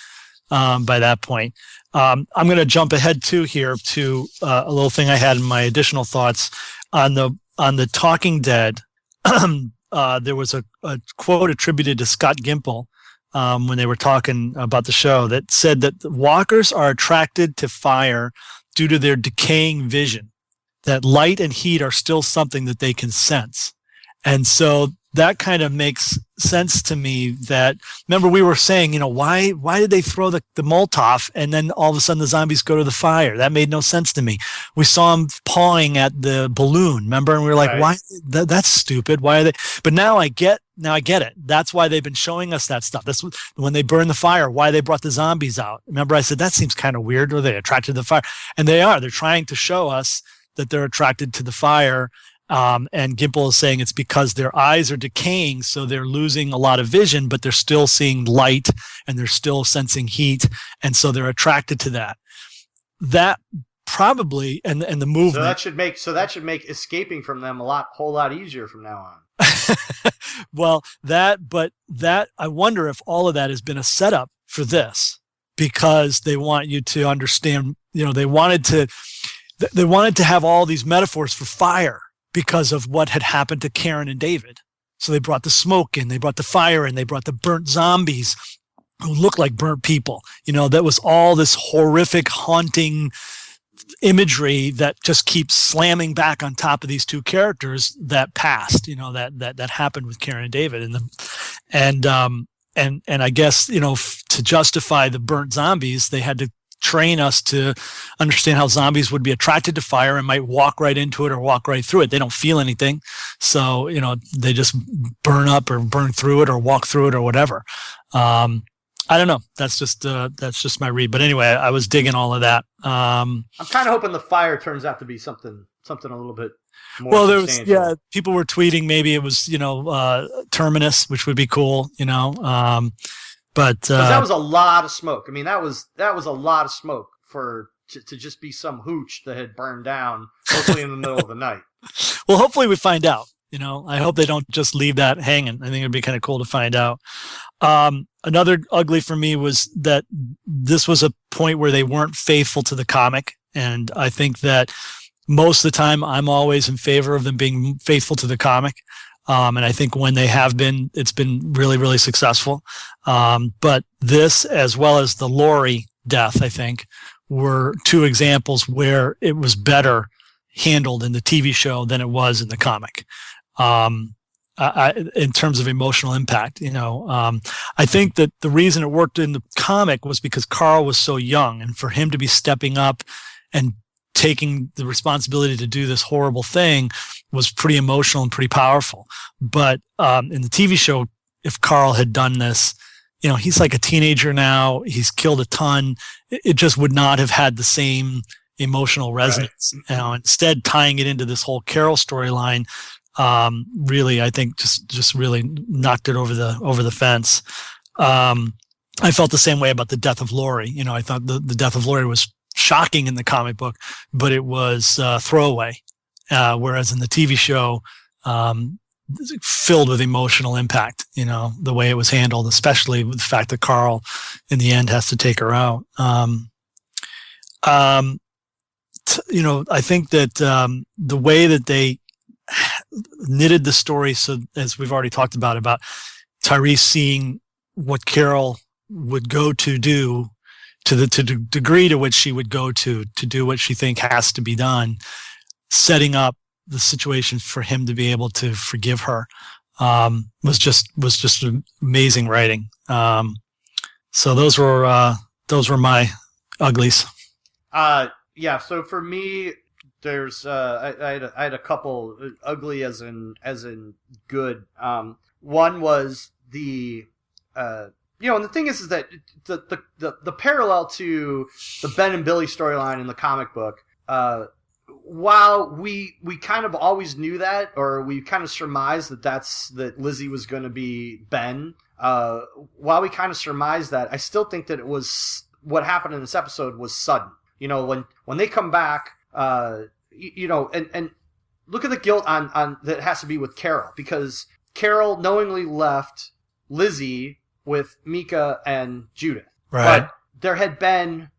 by that point. I'm going to jump ahead here to a little thing I had in my additional thoughts on the Talking Dead. There was a quote attributed to Scott Gimple. When they were talking about the show, that said that the walkers are attracted to fire due to their decaying vision, that light and heat are still something that they can sense. And so that kind of makes sense to me. That, remember we were saying, why did they throw the Molotov and then all of a sudden the zombies go to the fire? That made no sense to me. We saw them pawing at the balloon, remember? And we were like, why? That's stupid. Why are they? But now I get it. That's why they've been showing us that stuff. That's when they burned the fire, why they brought the zombies out. Remember I said, that seems kind of weird. Are they attracted to the fire? And they are. They're trying to show us that they're attracted to the fire. And Gimple is saying it's because their eyes are decaying, so they're losing a lot of vision, but they're still seeing light and they're still sensing heat, and so they're attracted to that. That probably and the movement. So that should make escaping from them whole lot easier from now on. Well, I wonder if all of that has been a setup for this, because they want you to understand. They wanted to have all these metaphors for fire, because of what had happened to Karen and David. So they brought the smoke in, they brought the fire in, they brought the burnt zombies who looked like burnt people. That was all this horrific, haunting imagery that just keeps slamming back on top of these two characters that passed, that happened with Karen and David. And I guess, to justify the burnt zombies, they had to train us to understand how zombies would be attracted to fire and might walk right into it or walk right through it. They don't feel anything. So, they just burn up or burn through it or walk through it or whatever. I don't know. That's just my read. But anyway, I was digging all of that. I'm kind of hoping the fire turns out to be something a little bit more substantial. There was, people were tweeting maybe it was, Terminus, which would be cool, but that was a lot of smoke. I mean, that was a lot of smoke to just be some hooch that had burned down, mostly in the middle of the night. Well, hopefully we find out. I hope they don't just leave that hanging. I think it'd be kind of cool to find out. Another ugly for me was that this was a point where they weren't faithful to the comic, and I think that most of the time I'm always in favor of them being faithful to the comic. And I think when they have been, it's been really, really successful. But this, as well as the Laurie death, I think, were two examples where it was better handled in the TV show than it was in the comic. In terms of emotional impact, I think that the reason it worked in the comic was because Carl was so young, and for him to be stepping up and taking the responsibility to do this horrible thing was pretty emotional and pretty powerful. But in the TV show, if Carl had done this, he's like a teenager now. He's killed a ton. It just would not have had the same emotional resonance. Right. Instead, tying it into this whole Carol storyline, really, I think just really knocked it over the fence. I felt the same way about the death of Laurie. I thought the death of Laurie was shocking in the comic book, but it was throwaway. Whereas in the TV show, filled with emotional impact, the way it was handled, especially with the fact that Carl in the end has to take her out. I think that the way that they knitted the story, so as we've already talked about Tyrese seeing what Carol would go to do, to the degree to which she would go to do what she think has to be done, setting up the situation for him to be able to forgive her, was just amazing writing. So those were my uglies. Yeah. So for me, there's I had a couple ugly as in good. One was the and the thing is that the parallel to the Ben and Billy storyline in the comic book, while we kind of always knew that, or we kind of surmised that Lizzie was going to be Ben, while we kind of surmised that, I still think that it was, what happened in this episode was sudden. When they come back, and look at the guilt on that has to be with Carol, because Carol knowingly left Lizzie with Mika and Judith. Right. But there had been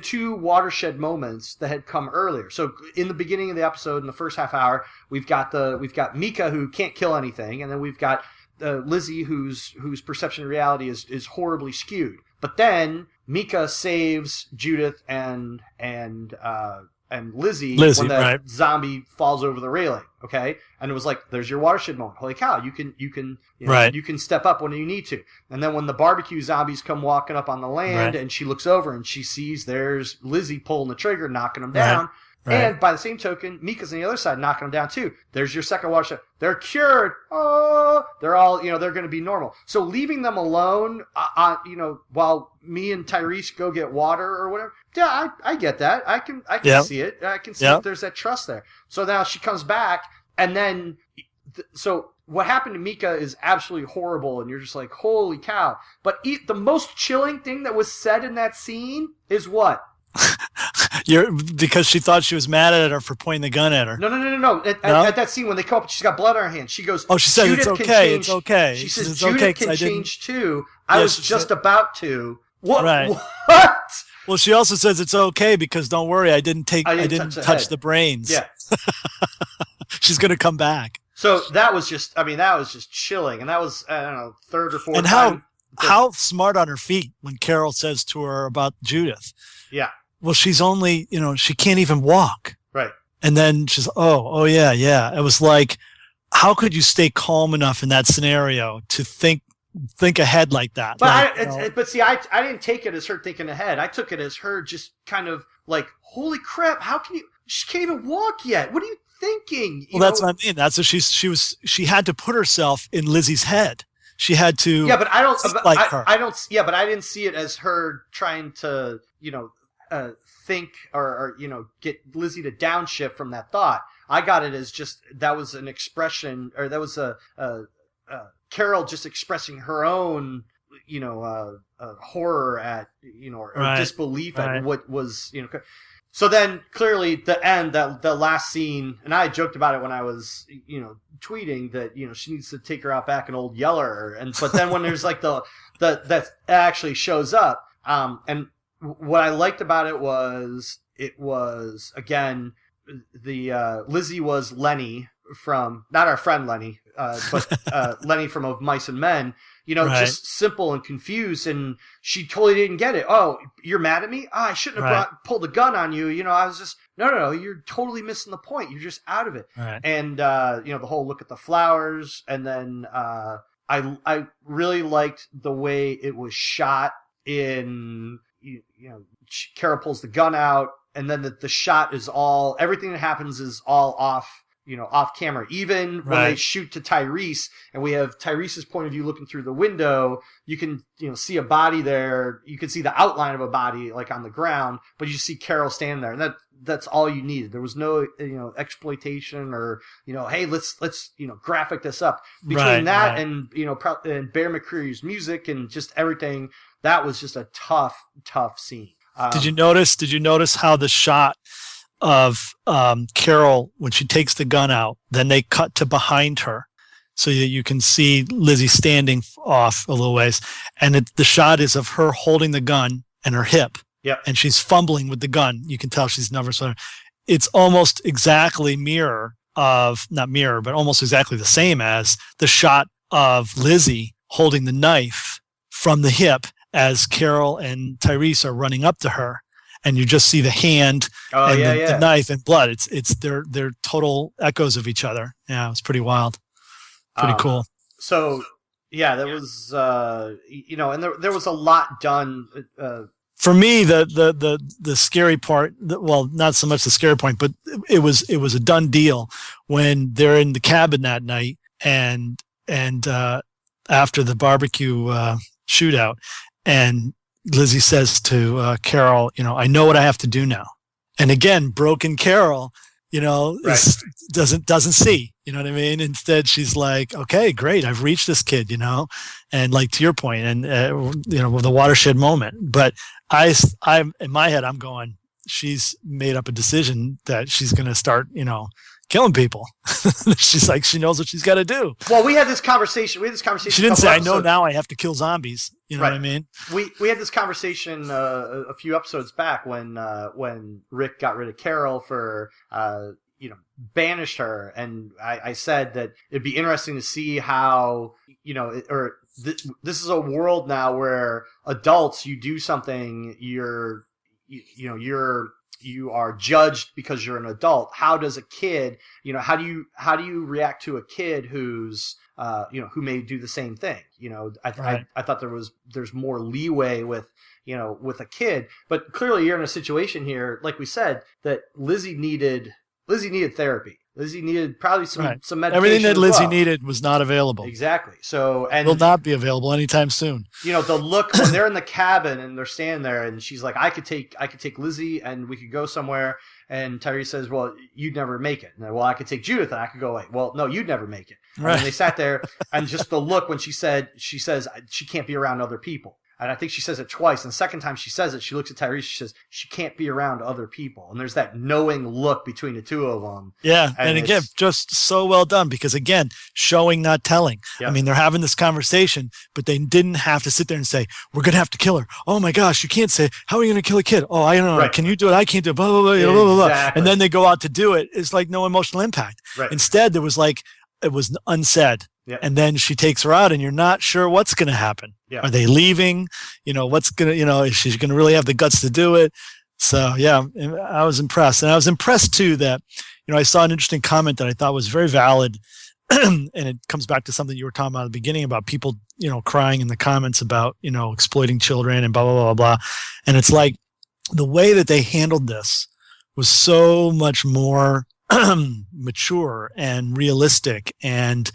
two watershed moments that had come earlier. So in the beginning of the episode, in the first half hour, we've got Mika, who can't kill anything, and then we've got Lizzie, whose perception of reality is horribly skewed. But then Mika saves Judith and Lizzie when the zombie falls over the railing. Okay, and it was like, there's your watershed moment. Holy cow, you can you can step up when you need to. And then when the barbecue zombies come walking up on the land, and she looks over and she sees there's Lizzie pulling the trigger, knocking them down. Right. And by the same token, Mika's on the other side, knocking them down too. There's your second watershed. They're cured. Oh, they're all, they're going to be normal. So leaving them alone, while me and Tyrese go get water or whatever. Yeah, I get that. I can see it. I can see that there's that trust there. So now she comes back, and then, so what happened to Mika is absolutely horrible, and you're just like, holy cow. But the most chilling thing that was said in that scene is what? Because she thought she was mad at her for pointing the gun at her. No. At that scene when they come up, she's got blood on her hand. She goes, "Oh, she says it's okay. It's okay." She says Judith can change too. I was just about to. What? Right. What? Well, she also says it's okay because don't worry, I didn't touch the brains. Yeah. She's going to come back. So that was just chilling, and that was, I don't know, third or fourth. And how smart on her feet when Carol says to her about Judith. Yeah. Well, she's only, she can't even walk. Right. And then she's, oh yeah. It was like, how could you stay calm enough in that scenario to think think ahead like that. But but see, I didn't take it as her thinking ahead. I took it as her just kind of like, holy crap, how can you? She can't even walk yet. What are you thinking? That's what I mean. That's what she had to put herself in Lizzie's head. She had to. Yeah, but I don't like her. I don't. Yeah, but I didn't see it as her trying to, think or get Lizzie to downshift from that thought. I got it as just that was an expression, or that was a Carol just expressing her own, horror at, or disbelief at what was, So then clearly the end, the last scene, and I joked about it when I was, tweeting that, she needs to take her out back and old yeller. But then when there's like that actually shows up, and what I liked about it was again, the Lizzie was Lenny from, not our friend Lenny, but Lenny from Of Mice and Men, just simple and confused, and she totally didn't get it. Oh, you're mad at me? Oh, I shouldn't have pulled a gun on you. I was just, no, you're totally missing the point. You're just out of it. Right. And, the whole look at the flowers, and then I really liked the way it was shot in, Carol pulls the gun out, and then the shot is all, everything that happens is all off, off camera. Even when they shoot to Tyrese and we have Tyrese's point of view looking through the window, you can, see a body there. You can see the outline of a body like on the ground, but you see Carol standing there, and that's all you needed. There was no, exploitation or, hey, let's, graphic this up. Between that and, and Bear McCreary's music and just everything, that was just a tough scene. Did you notice how the shot of Carol, when she takes the gun out, then they cut to behind her so that you can see Lizzie standing off a little ways, and the shot is of her holding the gun and her hip, and she's fumbling with the gun. You can tell she's nervous. It's almost exactly almost exactly the same as the shot of Lizzie holding the knife from the hip as Carol and Tyrese are running up to her, and you just see the hand the knife and blood. They're total echoes of each other. Yeah, it's pretty wild. Pretty cool. So yeah, that was and there was a lot done. For me, the scary part, well, not so much the scary point, but it was a done deal when they're in the cabin that night and after the barbecue shootout. And Lizzie says to Carol, I know what I have to do now. And again, broken Carol, doesn't see, you know what I mean? Instead, she's like, okay, great. I've reached this kid, and like to your point, and, with the watershed moment. But I'm in my head, I'm going, she's made up a decision that she's going to start, killing people. She's like, she knows what she's got to do. Well, we had this conversation. She didn't say, I know now I have to kill zombies. You know what I mean? We had this conversation a few episodes back when Rick got rid of Carol for banished her, and I said that it'd be interesting to see how this is a world now where adults, you do something, you are judged because you're an adult. How does a kid, how do you react to a kid who's, who may do the same thing? I thought there's more leeway with a kid, but clearly you're in a situation here, like we said, that Lizzie needed therapy. Lizzie needed probably some medication. Everything that Lizzie needed was not available. Exactly. So, and will not be available anytime soon. The look when they're in the cabin and they're standing there, and she's like, I could take Lizzie and we could go somewhere. And Tyrese says, well, you'd never make it. And then, well, I could take Judith and I could go away. Well, no, you'd never make it. Right. And they sat there, and just the look when she says she can't be around other people. And I think she says it twice. And the second time she says it, she looks at Tyrese. She says she can't be around other people. And there's that knowing look between the two of them. Yeah. And again, just so well done, because again, showing, not telling. Yep. I mean, they're having this conversation, but they didn't have to sit there and say, we're going to have to kill her. Oh my gosh, you can't say, how are you going to kill a kid? Oh, I don't know. Right. Can you do it? I can't do it. Blah, blah, blah, blah, blah, blah. And then they go out to do it. It's like no emotional impact. Right. Instead, it was unsaid. Yep. And then she takes her out, and you're not sure what's going to happen. Yep. Are they leaving? What's going to, is she going to really have the guts to do it? So, yeah, I was impressed. And I was impressed, too, that, I saw an interesting comment that I thought was very valid and it comes back to something you were talking about at the beginning about people, crying in the comments about, exploiting children and blah, blah, blah, blah. And it's like the way that they handled this was so much more mature and realistic and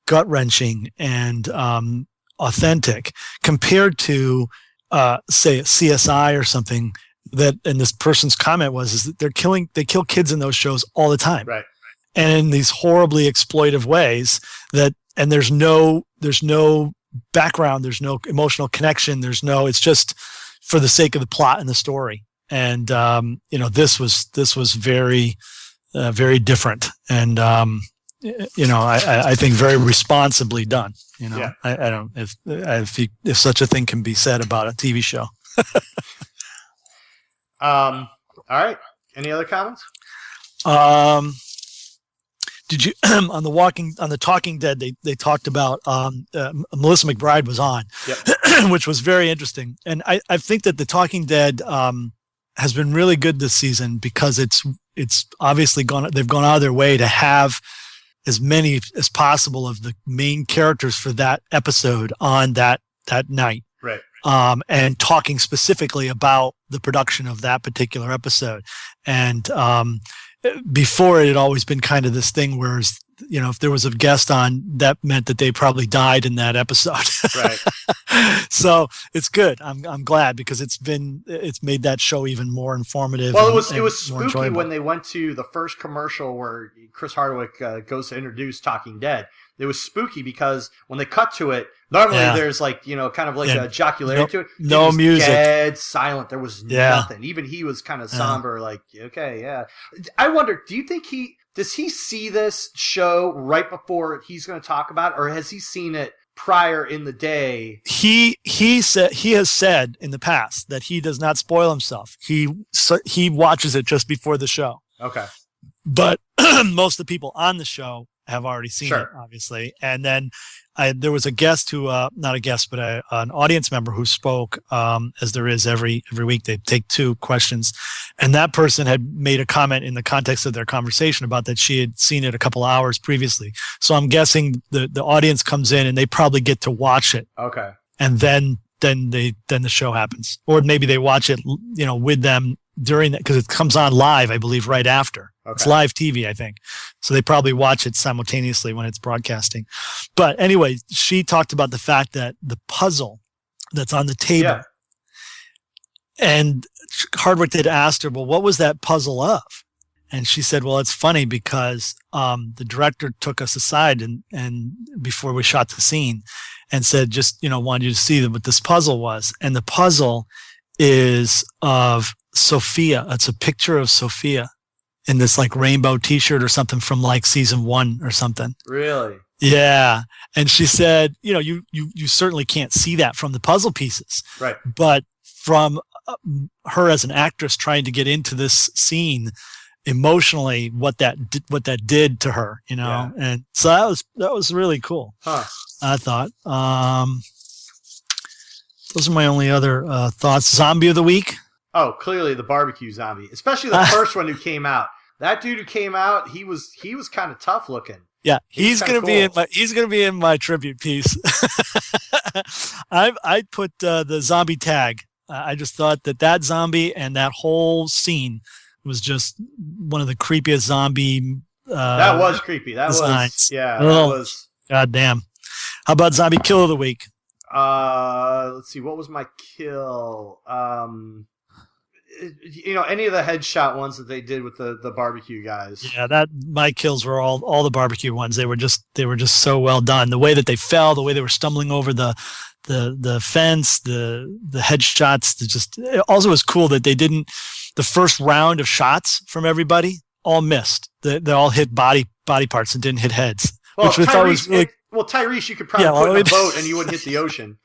gut wrenching and authentic compared to, say, CSI or something. That, and this person's comment is that they kill kids in those shows all the time, right? And in these horribly exploitive ways and there's no background, there's no emotional connection, it's just for the sake of the plot and the story. And this was very, very different, and I think very responsibly done. Yeah. I don't if such a thing can be said about a TV show. All right. Any other comments? Did you on the Talking Dead? They talked about Melissa McBride was on, yep. which was very interesting. And I think that the Talking Dead has been really good this season because it's obviously they've gone out of their way to have as many as possible of the main characters for that episode on that night. Right. And talking specifically about the production of that particular episode. And before it had always been kind of this thing where, if there was a guest on, that meant that they probably died in that episode. Right. So it's good. I'm glad because it's made that show even more informative. Well, it was spooky enjoyable. when they went to the first commercial where Chris Hardwick goes to introduce Talking Dead. It was spooky because when they cut to it, normally there's kind of like a jocularity to it. No music. Dead silent. There was nothing. Even he was kind of somber, like, okay, yeah. I wonder, do you think does he see this show right before he's going to talk about it, or has he seen it prior in the day? He has said in the past that he does not spoil himself. He watches it just before the show. Okay. But most of the people on the show have already seen it, obviously. And then there was a guest who, not a guest, but an audience member who spoke, as there is every week. They take 2 questions. And that person had made a comment in the context of their conversation about that she had seen it a couple hours previously. So I'm guessing the audience comes in and they probably get to watch it. Okay. And then the show happens. Or maybe they watch it, with them during that, because it comes on live, I believe, right after. Okay. It's live TV, I think. So they probably watch it simultaneously when it's broadcasting. But anyway, she talked about the fact that the puzzle that's on the table, and Hardwick had asked her, well, what was that puzzle of? And she said, well, it's funny because the director took us aside and before we shot the scene and said, just, wanted you to see what this puzzle was. And the puzzle is of Sophia. It's a picture of Sophia in this like rainbow t-shirt or something from like season 1 or something. Really? Yeah. And she said, you certainly can't see that from the puzzle pieces. Right. But from her as an actress trying to get into this scene emotionally, what that did to her, Yeah. And so that was really cool. Huh. I thought, those are my only other thoughts. Zombie of the week. Oh, clearly the barbecue zombie, especially the first one who came out. That dude who came out, he was kind of tough looking. Yeah, he's gonna be in my tribute piece. I put the zombie tag. I just thought that zombie and that whole scene was just one of the creepiest zombie. That was creepy. That designs. That was. God damn. How about zombie kill of the week? Let's see. What was my kill? Any of the headshot ones that they did with the barbecue guys. Yeah, my kills were all the barbecue ones. They were just so well done. The way that they fell, the way they were stumbling over the fence, the headshots. Also was cool that they didn't. The first round of shots from everybody all missed. They all hit body parts and didn't hit heads. Well, which we thought was really. Well, Tyrese, you could probably put in a boat and you wouldn't hit the ocean.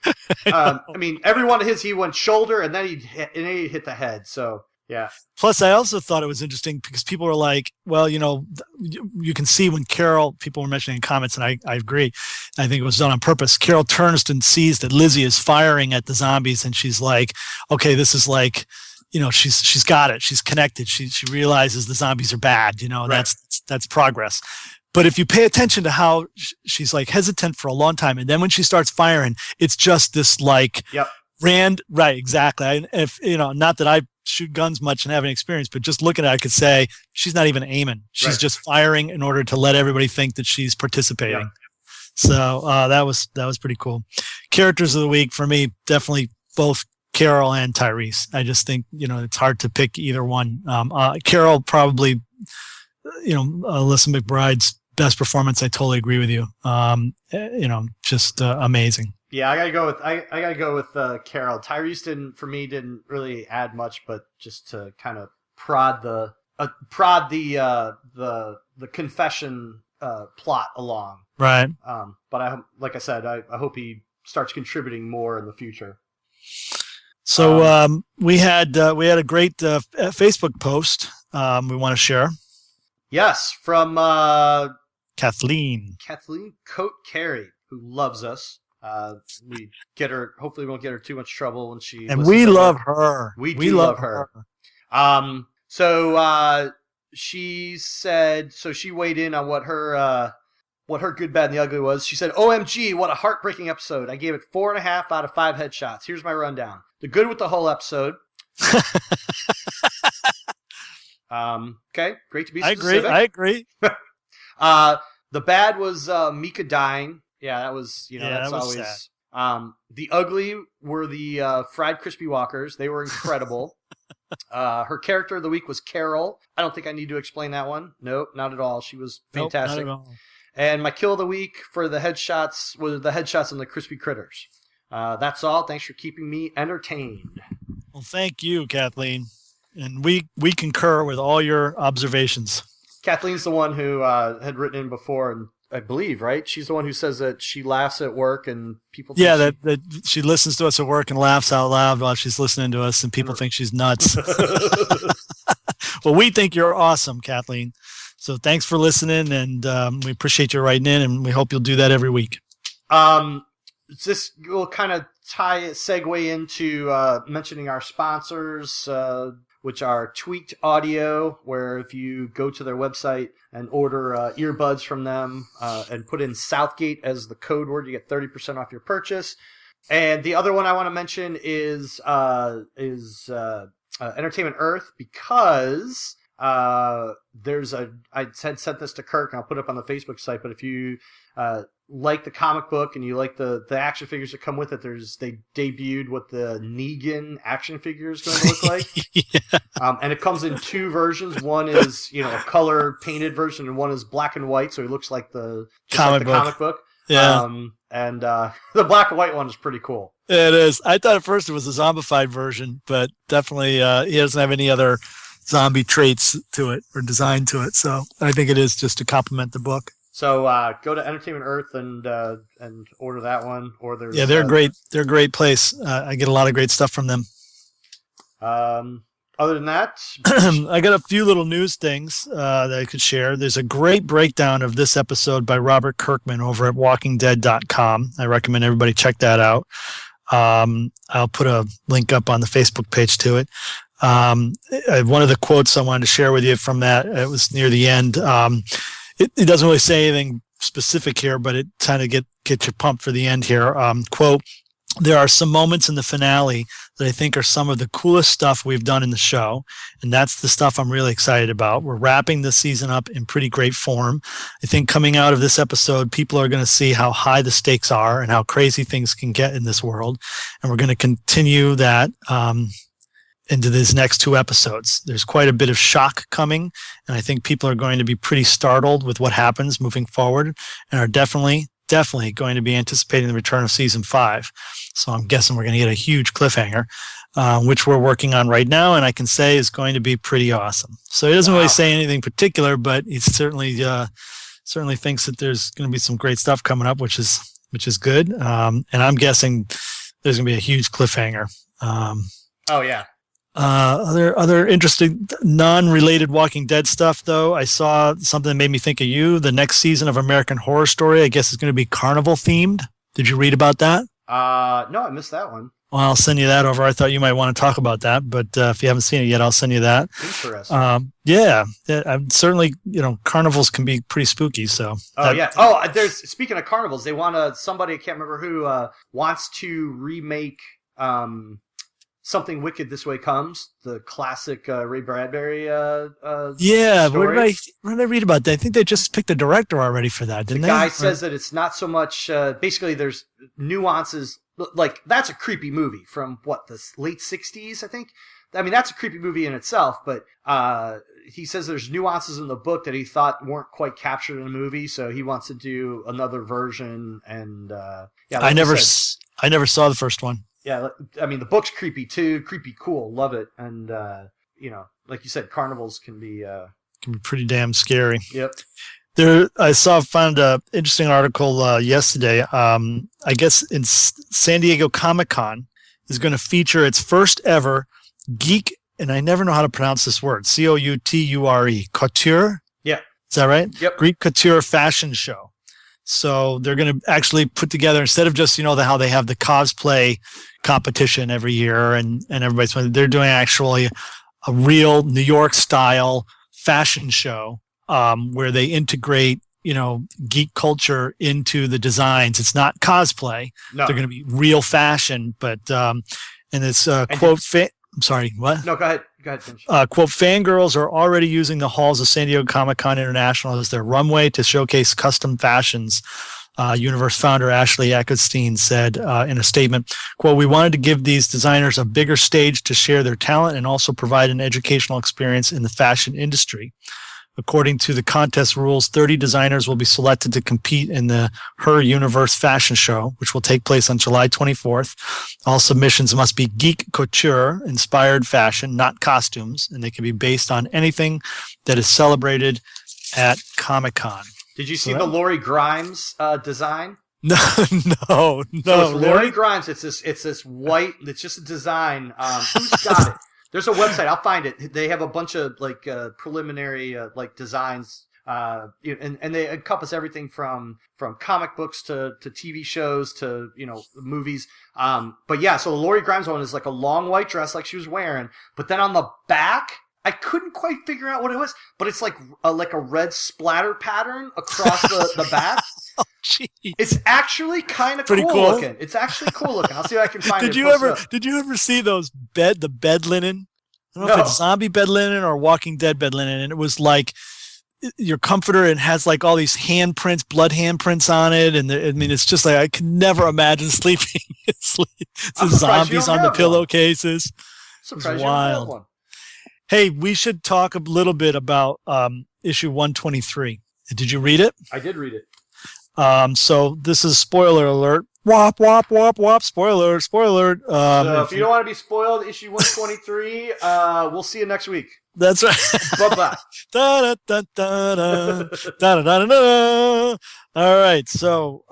Every one of his, he went shoulder and then he'd hit the head. So, yeah. Plus, I also thought it was interesting because people were like, well, you can see when people were mentioning in comments, and I agree. I think it was done on purpose. Carol turns and sees that Lizzie is firing at the zombies, and she's like, okay, this is like, she's got it. She's connected. She realizes the zombies are bad. Right. That's progress. But if you pay attention to how she's like hesitant for a long time, and then when she starts firing, it's just this like right, exactly. If not that I shoot guns much and have any experience, but just looking at it, I could say she's not even aiming. She's just firing in order to let everybody think that she's participating. Yep. So that was pretty cool. Characters of the week for me, definitely both Carol and Tyrese. I just think it's hard to pick either one. Carol probably, Alyssa McBride's best performance. I totally agree with you. Just amazing. Yeah, I gotta go with Carol. Tyrese didn't really add much, but just to kind of prod the confession plot along. Right. But like I said, I hope he starts contributing more in the future. So we had a great Facebook post we want to share. Yes, from Kathleen Coat Carey, who loves us. We get her. Hopefully, we won't get her too much trouble when she. And we love her. We love her. So she said. So she weighed in on what her good, bad, and the ugly was. She said, "OMG, what a heartbreaking episode! I gave it 4.5 out of 5 headshots. Here's my rundown. The good with the whole episode." Okay, great to be specific. I agree. The bad was Mika dying. Yeah, that was that's that was always sad. The ugly were the fried crispy walkers. They were incredible. Her character of the week was Carol. I don't think I need to explain that one. Nope, not at all. She was fantastic. Nope, not at all. And my kill of the week for the headshots was the headshots on the crispy critters. That's all. Thanks for keeping me entertained. Well, thank you, Kathleen. And we concur with all your observations. Kathleen's the one who had written in before, and I believe, right? She's the one who says that she laughs at work and people think that she listens to us at work and laughs out loud while she's listening to us, and people think she's nuts. Well, we think you're awesome, Kathleen. So thanks for listening, and we appreciate you writing in, and we hope you'll do that every week. This will kind of segue into mentioning our sponsors, which are Tweaked Audio, where if you go to their website and order earbuds from them and put in Southgate as the code word, you get 30% off your purchase. And the other one I want to mention is Entertainment Earth, because I had sent this to Kirk, and I'll put it up on the Facebook site, but if you like the comic book and you like the action figures that come with it, they debuted what the Negan action figure is going to look like. Yeah. And it comes in 2 versions. One is a color painted version, and one is black and white, so he looks like the comic book. Yeah. And the black and white one is pretty cool. It is. I thought at first it was a zombified version, but definitely he doesn't have any other zombie traits to it or design to it. So I think it is just to complement the book. So go to Entertainment Earth and order that one. Or there's they're great. They're a great place. I get a lot of great stuff from them. Other than that, I got a few little news things that I could share. There's a great breakdown of this episode by Robert Kirkman over at WalkingDead.com. I recommend everybody check that out. I'll put a link up on the Facebook page to it. One of the quotes I wanted to share with you from that, it was near the end. It doesn't really say anything specific here, but it kind of get you pumped for the end here. Quote, "There are some moments in the finale that I think are some of the coolest stuff we've done in the show, and that's the stuff I'm really excited about. We're wrapping the season up in pretty great form. I think coming out of this episode, people are going to see how high the stakes are and how crazy things can get in this world, and we're going to continue that into these next 2 episodes. There's quite a bit of shock coming, and I think people are going to be pretty startled with what happens moving forward, and are definitely going to be anticipating the return of season 5. So I'm guessing we're going to get a huge cliffhanger, which we're working on right now, and I can say is going to be pretty awesome. So he doesn't really say anything particular, but he certainly thinks that there's going to be some great stuff coming up, which is good. And I'm guessing there's going to be a huge cliffhanger. oh yeah. Other interesting non-related Walking Dead stuff, though. I saw something that made me think of you. The next season of American Horror Story, I guess, is going to be carnival themed. Did you read about that? No, I missed that one. Well, I'll send you that over. I thought you might want to talk about that, but if you haven't seen it yet, I'll send you that. Interesting. Yeah, I'm certainly, carnivals can be pretty spooky. So. Speaking of carnivals, they want somebody, I can't remember who, wants to remake Something Wicked This Way Comes, the classic Ray Bradbury story. Where did I read about that? I think they just picked a director already for that, didn't they? The guy says that it's not so much, basically there's nuances, like that's a creepy movie from the late 60s, I think. I mean, that's a creepy movie in itself, but he says there's nuances in the book that he thought weren't quite captured in the movie, so he wants to do another version. And I never saw the first one. Yeah, I mean, the book's creepy too, creepy cool, love it, and like you said, carnivals can be pretty damn scary. Yep. I found an interesting article yesterday. I guess in San Diego Comic-Con is going to feature its first ever geek, and I never know how to pronounce this word, Couture, couture? Yeah. Is that right? Yep. Greek couture fashion show. So they're going to actually put together, instead of just, how they have the cosplay competition every year and they're doing actually a real New York style fashion show where they integrate, geek culture into the designs. It's not cosplay. No. They're going to be real fashion, but, and it's quote, I'm sorry, what? No, go ahead. Go ahead, finish. Quote, fangirls are already using the halls of San Diego Comic-Con International as their runway to showcase custom fashions. Universe founder Ashley Eckstein said in a statement, quote, we wanted to give these designers a bigger stage to share their talent and also provide an educational experience in the fashion industry. According to the contest rules, 30 designers will be selected to compete in the Her Universe fashion show, which will take place on July 24th. All submissions must be geek couture inspired fashion, not costumes, and they can be based on anything that is celebrated at Comic-Con. Did you see the Lori Grimes design? No. So it's Lori Grimes. It's this white. It's just a design. Who's got it? There's a website. I'll find it. They have a bunch of preliminary designs, and they encompass everything from comic books to TV shows to movies. But yeah, so the Lori Grimes one is like a long white dress like she was wearing, but then on the back, I couldn't quite figure out what it was, but it's like a red splatter pattern across the back. Oh, geez. It's actually kind of cool looking. It's actually cool looking. I'll see if I can find it. Did you ever see the bed linen? I don't know if it's zombie bed linen or Walking Dead bed linen, and it was like your comforter and has like all these handprints, blood handprints on it, and it's just like I could never imagine sleeping. It's zombies on the pillowcases. Surprised you don't have one. Hey, we should talk a little bit about issue 123. Did you read it? I did read it. So this is spoiler alert. Wop, wop, wop, wop. Spoiler. So if you don't want to be spoiled, issue 123, we'll see you next week. That's right. Bye-bye. Da, da, da, da, da, da, da, da. All right. So,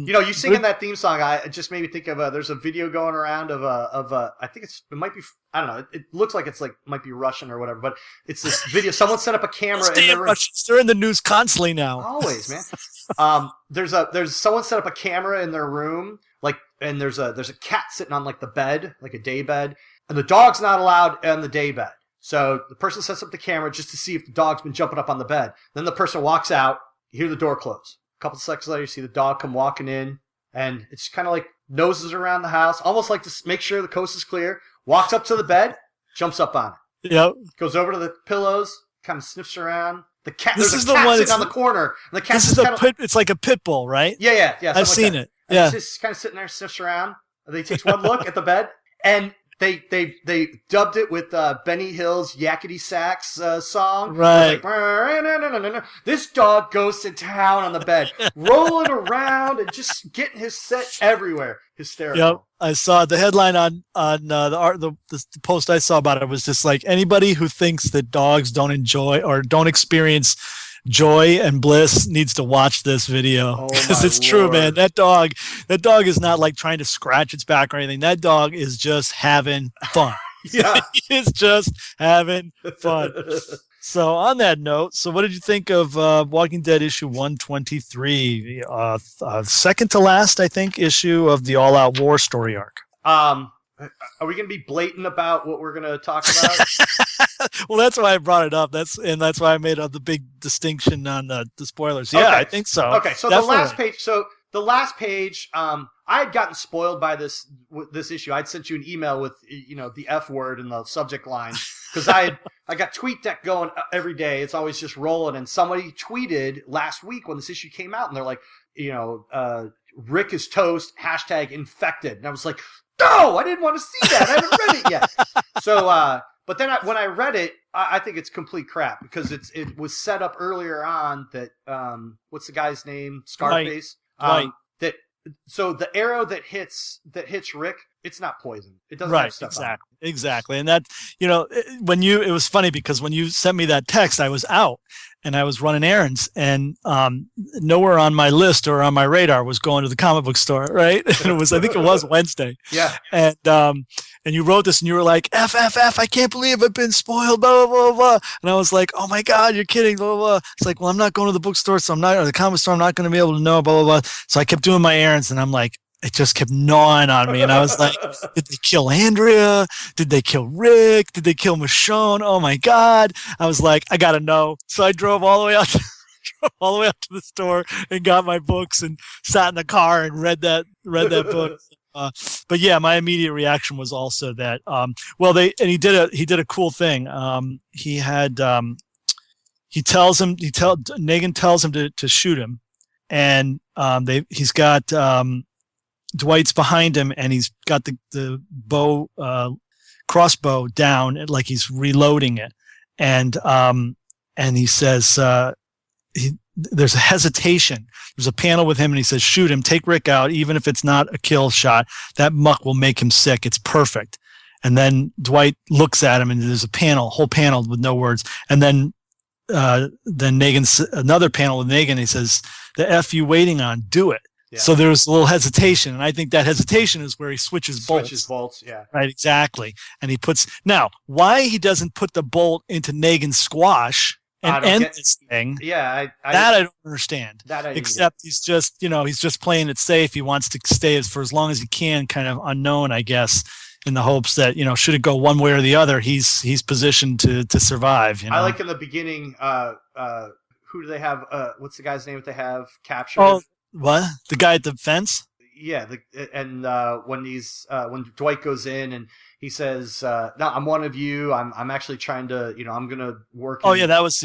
you singing that theme song, it just made me think of, there's a video going around of I think it might be, I don't know. It looks like it's might be Russian or whatever, but it's this video. Someone set up a camera in the room. They're in the news constantly now. Always, man. There's someone set up a camera in their room, and there's a cat sitting on the bed, like a day bed, and the dog's not allowed on the day bed. So the person sets up the camera just to see if the dog's been jumping up on the bed. Then the person walks out, you hear the door close. A couple of seconds later, you see the dog come walking in, and it's kind of noses around the house, almost like to make sure the coast is clear, walks up to the bed, jumps up on it. Yep. Goes over to the pillows, kind of sniffs around. The cat, there's a cat sitting on the corner. And the cat it's like a pit bull, right? Yeah. I've seen it. And yeah. It's just kind of sitting there, sniffs around. And then he takes one look at the bed, and they dubbed it with Benny Hill's Yakety Sax song. Right. This dog goes to town on the bed, rolling around and just getting his set everywhere. Hysterical. Yep. I saw the headline on the post I saw about it was just like, anybody who thinks that dogs don't enjoy or don't experience joy and bliss needs to watch this video, because it's true, man. That dog is not trying to scratch its back or anything. That dog is just having fun. Yeah. It's just having fun. So on that note, what did you think of Walking Dead issue 123? Second to last, I think, issue of the All Out War story arc. Are we going to be blatant about what we're going to talk about? Well, that's why I brought it up. That's why I made the big distinction on the spoilers. Yeah, okay. I think so. Okay, so definitely. the last page, I had gotten spoiled by this issue. I'd sent you an email with the F word in the subject line because I got TweetDeck going every day. It's always just rolling. And somebody tweeted last week when this issue came out, and they're like, Rick is toast, #infected. And I was like, no, I didn't want to see that. I haven't read it yet. So, but then when I read it, I think it's complete crap because it was set up earlier on that, what's the guy's name? Scarface. Right. So the arrow that hits Rick, it's not poison. It doesn't have stuff on it. Exactly. And that, it was funny because when you sent me that text, I was out and I was running errands, and nowhere on my list or on my radar was going to the comic book store. Right. And I think it was Wednesday. Yeah. And you wrote this and you were like, F, I can't believe I've been spoiled, blah, blah, blah, blah. And I was like, oh my God, you're kidding, blah, blah, blah. It's like, well, I'm not going to the bookstore, or the comic store, I'm not going to be able to know, blah, blah, blah. So I kept doing my errands, and I'm like, it just kept gnawing on me. And I was like, did they kill Andrea? Did they kill Rick? Did they kill Michonne? Oh my God. I was like, I got to know. So I drove all the way out to the store and got my books and sat in the car and read that book. But yeah, my immediate reaction was also that, he did a cool thing. Negan tells him to shoot him, and he's got Dwight's behind him, and he's got the crossbow down, like he's reloading it, and he says there's a hesitation. There's a panel with him, and he says, shoot him, take Rick out, even if it's not a kill shot. That muck will make him sick. It's perfect. And then Dwight looks at him, and there's a whole panel with no words. And then Negan's another panel with Negan. He says, the F you waiting on, do it. Yeah. So there was a little hesitation, and I think that hesitation is where he switches bolts. Yeah. Right, exactly. And now, why he doesn't put the bolt into Negan's squash and end this thing. Yeah, I don't understand. Except he's just playing it safe. He wants to stay for as long as he can, kind of unknown, I guess, in the hopes that, should it go one way or the other, he's positioned to survive. I like in the beginning, who do they have? What's the guy's name that they have captured? Oh, what? The guy at the fence? Yeah, when Dwight goes in and he says, "No, I'm one of you. I'm actually trying to, I'm gonna work." Oh yeah, that was.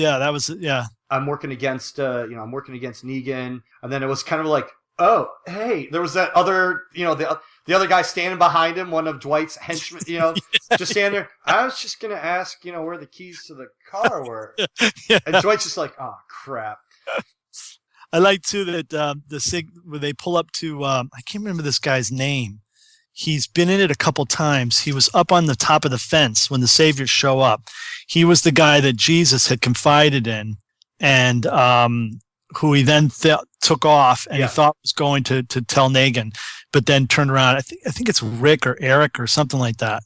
I'm working against, Negan, and then it was kind of like, oh, hey, there was that other, the other guy standing behind him, one of Dwight's henchmen, just standing there. I was just gonna ask, where the keys to the car were, yeah. And Dwight's just like, oh crap. I like too that where they pull up to I can't remember this guy's name. He's been in it a couple times. He was up on the top of the fence when the Saviors show up. He was the guy that Jesus had confided in, and who he then took off, and he thought was going to tell Negan, but then turned around. I think it's Rick or Eric or something like that.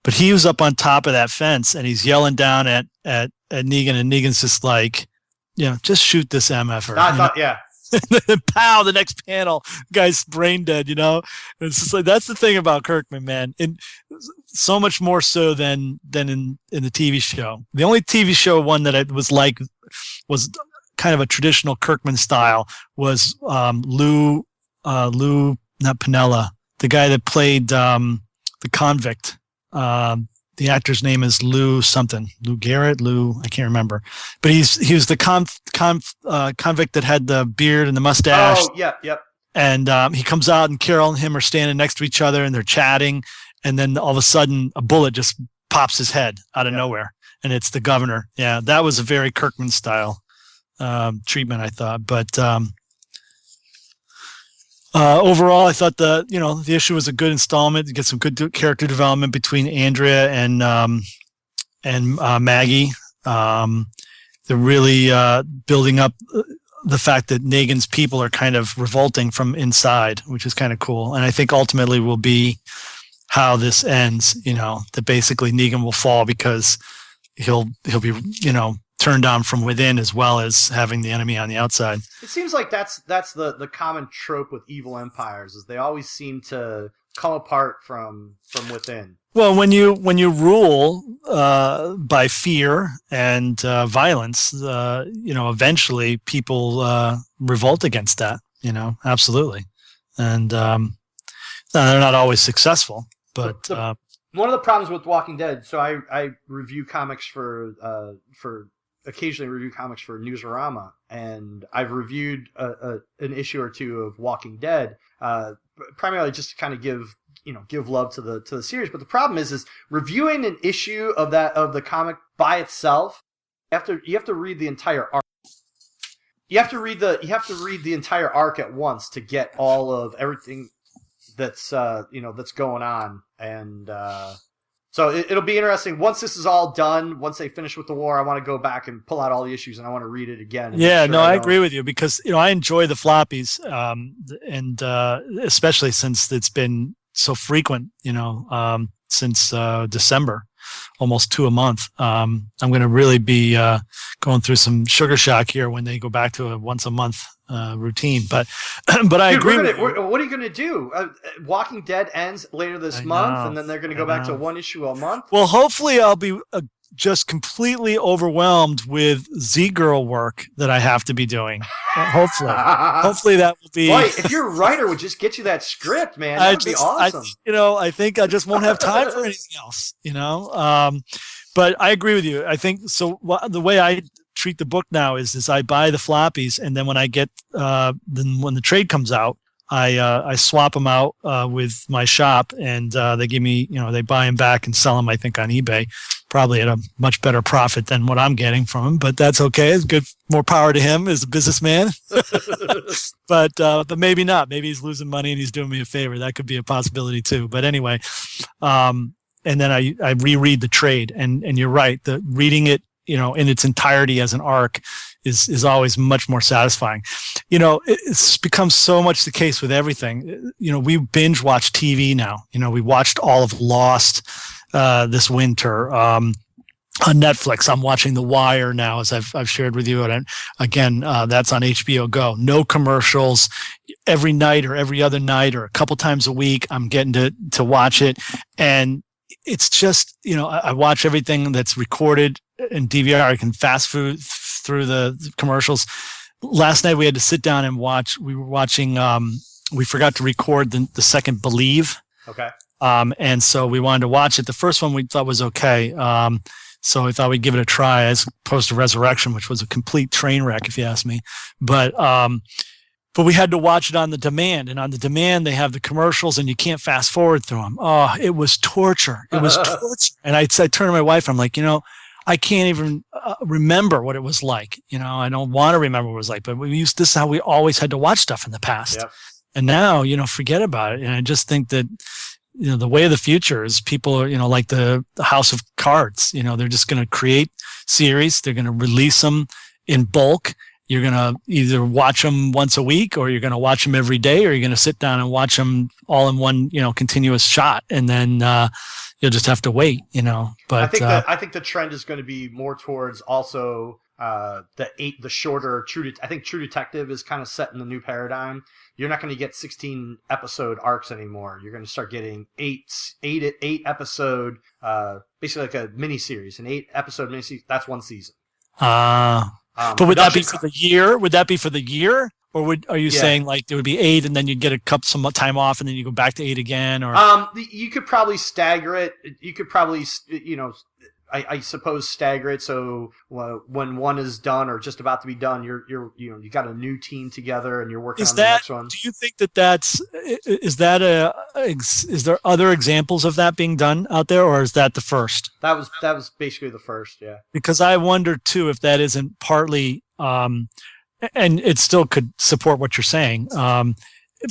But he was up on top of that fence, and he's yelling down at Negan, and Negan's just like, just shoot this MFer. I thought, yeah. Pow, the next panel, guy's brain dead, And it's just like, that's the thing about Kirkman, man. And so much more so than in the TV show. The only TV show one that I was kind of a traditional Kirkman style was Lou, not Piniella, the guy that played the convict. The actor's name is Lou something. Lou Garrett, I can't remember. But he was the convict that had the beard and the mustache. Oh, yeah, yep. And he comes out, and Carol and him are standing next to each other, and they're chatting. And then all of a sudden, a bullet just pops his head out of nowhere. And it's the governor. Yeah, that was a very Kirkman style treatment, I thought. But overall, I thought the issue was a good installment. You get some good character development between Andrea and Maggie. They're really building up the fact that Negan's people are kind of revolting from inside, which is kind of cool. And I think ultimately will be how this ends. That basically Negan will fall because he'll be turned on from within as well as having the enemy on the outside. It seems like that's the common trope with evil empires, is they always seem to come apart from within. Well, when you rule by fear and violence, eventually people revolt against that. Absolutely, and they're not always successful. But one of the problems with Walking Dead, so I review comics for occasionally review comics for Newsarama, and I've reviewed an issue or two of Walking Dead, primarily just to kind of give love to the series. But the problem is reviewing an issue of the comic by itself. You have to read the entire arc. You have to read the entire arc at once to get all of everything that's going on, and so it'll be interesting once this is all done. Once they finish with the war, I want to go back and pull out all the issues, and I want to read it again. Yeah, no, I agree with you, because I enjoy the floppies, and especially since it's been so frequent, since December, almost 2 a month. I'm going to really be going through some sugar shock here when they go back to a once a month routine. But I agree. What are you going to do? Walking Dead ends later this month, and then they're going to go back to one issue a month. Well, hopefully I'll be just completely overwhelmed with Z-Girl work that I have to be doing. Hopefully that will be. Boy, if your writer would just get you that script, man, that would be awesome. I think I just won't have time for anything else. But I agree with you. I think so. The way I treat the book now is I buy the floppies, and then when I get then when the trade comes out, I swap them out with my shop, and they give me, they buy them back and sell them, I think, on eBay, probably at a much better profit than what I'm getting from him. But that's okay. It's good. More power to him as a businessman. But maybe not. Maybe he's losing money and he's doing me a favor. That could be a possibility too. But anyway, and then I reread the trade, and you're right. Reading it, in its entirety as an arc is always much more satisfying. It's become so much the case with everything. We binge watch TV now. We watched all of Lost this winter on Netflix. I'm watching The Wire now, as I've shared with you. And again, that's on HBO Go. No commercials. Every night or every other night or a couple times a week, I'm getting to watch it. And it's just, I watch everything that's recorded in DVR. I can fast food through the commercials. Last night we had to sit down and watch. We were watching. We forgot to record the second Believe. Okay. And so we wanted to watch it. The first one we thought was okay. So we thought we'd give it a try, as opposed to Resurrection, which was a complete train wreck, if you ask me. But we had to watch it on the demand, and on the demand they have the commercials, and you can't fast forward through them. Oh, it was torture. It was torture. And I turned to my wife. I'm like, I can't even remember what it was like. I don't want to remember what it was like. But this is how we always had to watch stuff in the past. Yep. And now, forget about it. And I just think that, the way of the future is people are, like the House of Cards. They're just going to create series. They're going to release them in bulk. You're going to either watch them once a week, or you're going to watch them every day, or you're going to sit down and watch them all in one, continuous shot. And then you'll just have to wait, But I think the trend is going to be more towards also the shorter I think True Detective is kind of set in the new paradigm. You're not going to get 16 episode arcs anymore. You're going to start getting eight episode, basically like a mini series, an 8 episode mini series. That's one season. But would that be for the year? Would that be for the year? Or are you saying like there would be 8 and then you'd get some time off and then you go back to 8 again? Or you could probably stagger it. You could probably, I suppose stagger it. So when one is done or just about to be done, you got a new team together and you're working on the next one. Do you think is there other examples of that being done out there, or is that the first? That was basically the first, yeah. Because I wonder too if that isn't partly, and it still could support what you're saying,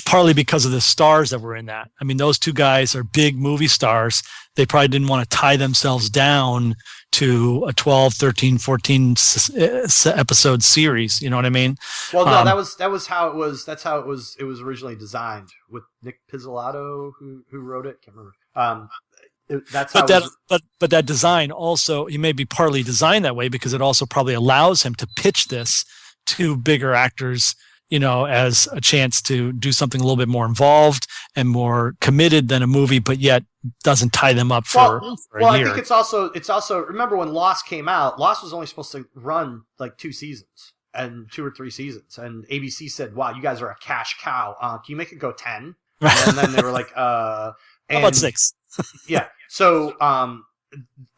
partly because of the stars that were in that. I mean, those two guys are big movie stars. They probably didn't want to tie themselves down to a 12, 13, 14 episode series. You know what I mean? Well, no, that was how it was. That's how it was originally designed, with Nick Pizzolatto who wrote it. Can't remember. But that design also, he may be partly designed that way because it also probably allows him to pitch this to bigger actors, as a chance to do something a little bit more involved and more committed than a movie, but yet doesn't tie them up for a year. I think it's also remember when Lost came out, Lost was only supposed to run like 2 seasons and 2 or 3 seasons. And ABC said, wow, you guys are a cash cow. Can you make it go 10? And then they were like, how about 6? Yeah. So,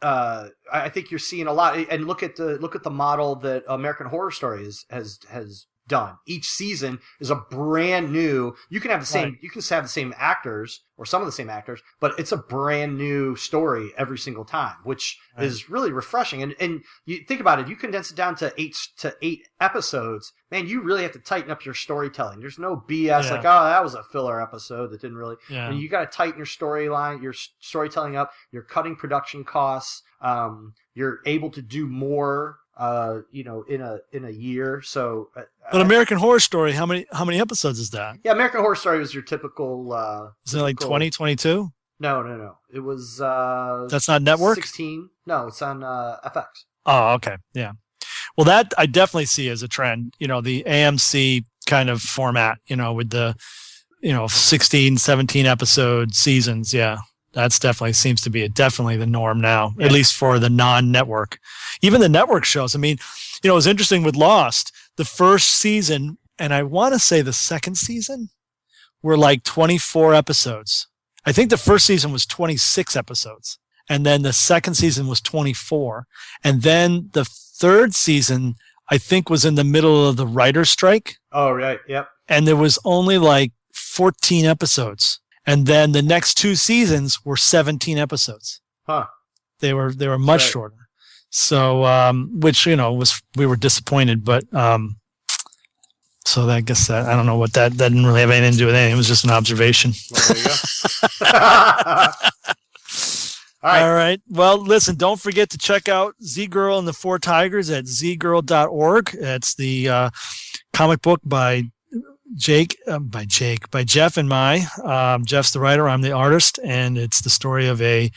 I think you're seeing a lot, and look at the model that American Horror Story has done. Each season is a brand new. You can have the same. Right. You can have the same actors or some of the same actors, but it's a brand new story every single time, which is really refreshing. And you think about it. You condense it down to 8 episodes. Man, you really have to tighten up your storytelling. There's no BS like, oh, that was a filler episode that didn't really. Yeah. And you got to tighten your storyline, your storytelling up. You're cutting production costs. You're able to do more. In a year. So, but American Horror Story, how many episodes is that? Yeah, American Horror Story was your typical. Is it like 20, 22? No. It was. That's not network. 16. No, it's on FX. Oh, okay, yeah. Well, that I definitely see as a trend. The AMC kind of format. With the 16, 17 episode seasons. Yeah. That's definitely seems to be definitely the norm now, at least for the non-network. Even the network shows. I mean, it was interesting with Lost. The first season, and I want to say the second season, were like 24 episodes. I think the first season was 26 episodes. And then the second season was 24. And then the third season, I think, was in the middle of the writer's strike. Oh, right. Yep. And there was only like 14 episodes. And then the next 2 seasons were 17 episodes. Huh. They were much shorter. So, which, we were disappointed, but, so I guess that, I don't know what that didn't really have anything to do with anything. It was just an observation. Well, there you go. All right. Well, listen, don't forget to check out Z-Girl and the 4 Tigers at zgirl.org. It's the, comic book by Jeff and my. Jeff's the writer, I'm the artist, and it's the story of a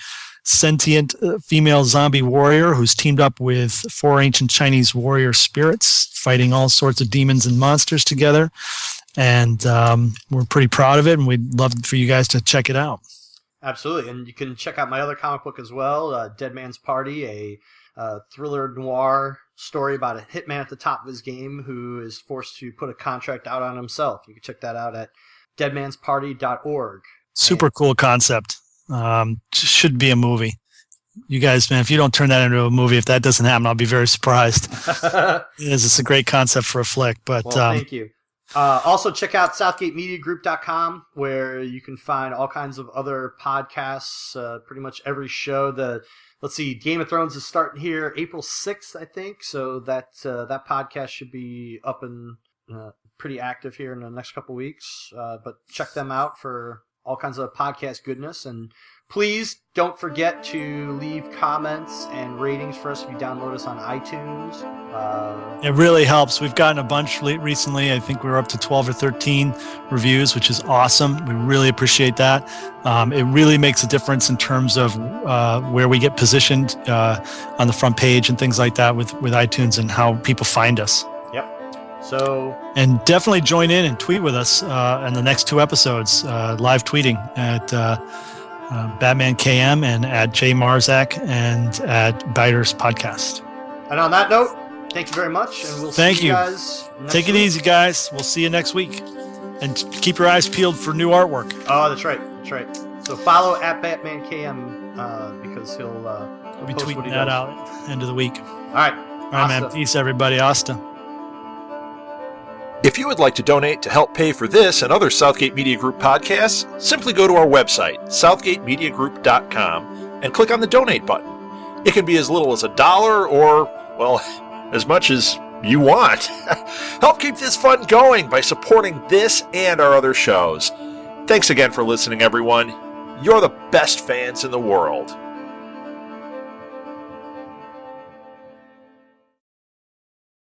sentient female zombie warrior who's teamed up with 4 ancient Chinese warrior spirits, fighting all sorts of demons and monsters together. And we're pretty proud of it, and we'd love for you guys to check it out. Absolutely, and you can check out my other comic book as well, Dead Man's Party, a thriller noir story about a hitman at the top of his game who is forced to put a contract out on himself. You can check that out at deadmansparty.org. Super cool concept. Should be a movie. You guys, man, if you don't turn that into a movie, if that doesn't happen, I'll be very surprised. It's a great concept for a flick. But thank you. Also, check out SouthgateMediaGroup.com, where you can find all kinds of other podcasts, pretty much every show. Let's see, Game of Thrones is starting here April 6th, I think. So that podcast should be up and pretty active here in the next couple weeks. But check them out for all kinds of podcast goodness. And please don't forget to leave comments and ratings for us if you download us on iTunes. It really helps. We've gotten a bunch recently. I think we're up to 12 or 13 reviews, which is awesome. We really appreciate that. It really makes a difference in terms of where we get positioned on the front page and things like that with iTunes and how people find us. And definitely join in and tweet with us in the next 2 episodes, live tweeting at Batman KM and at Jay Marzak and at Biters Podcast. And on that note, thank you very much, and we'll see you guys next Take it week. Easy, guys. We'll see you next week. And keep your eyes peeled for new artwork. Oh, that's right. That's right. So follow at Batman KM because he'll be tweeting that out at the end of the week. All right. All right, man. Peace, everybody. Asta. If you would like to donate to help pay for this and other Southgate Media Group podcasts, simply go to our website, southgatemediagroup.com, and click on the donate button. It can be as little as $1 or, well, as much as you want. Help keep this fun going by supporting this and our other shows. Thanks again for listening, everyone. You're the best fans in the world.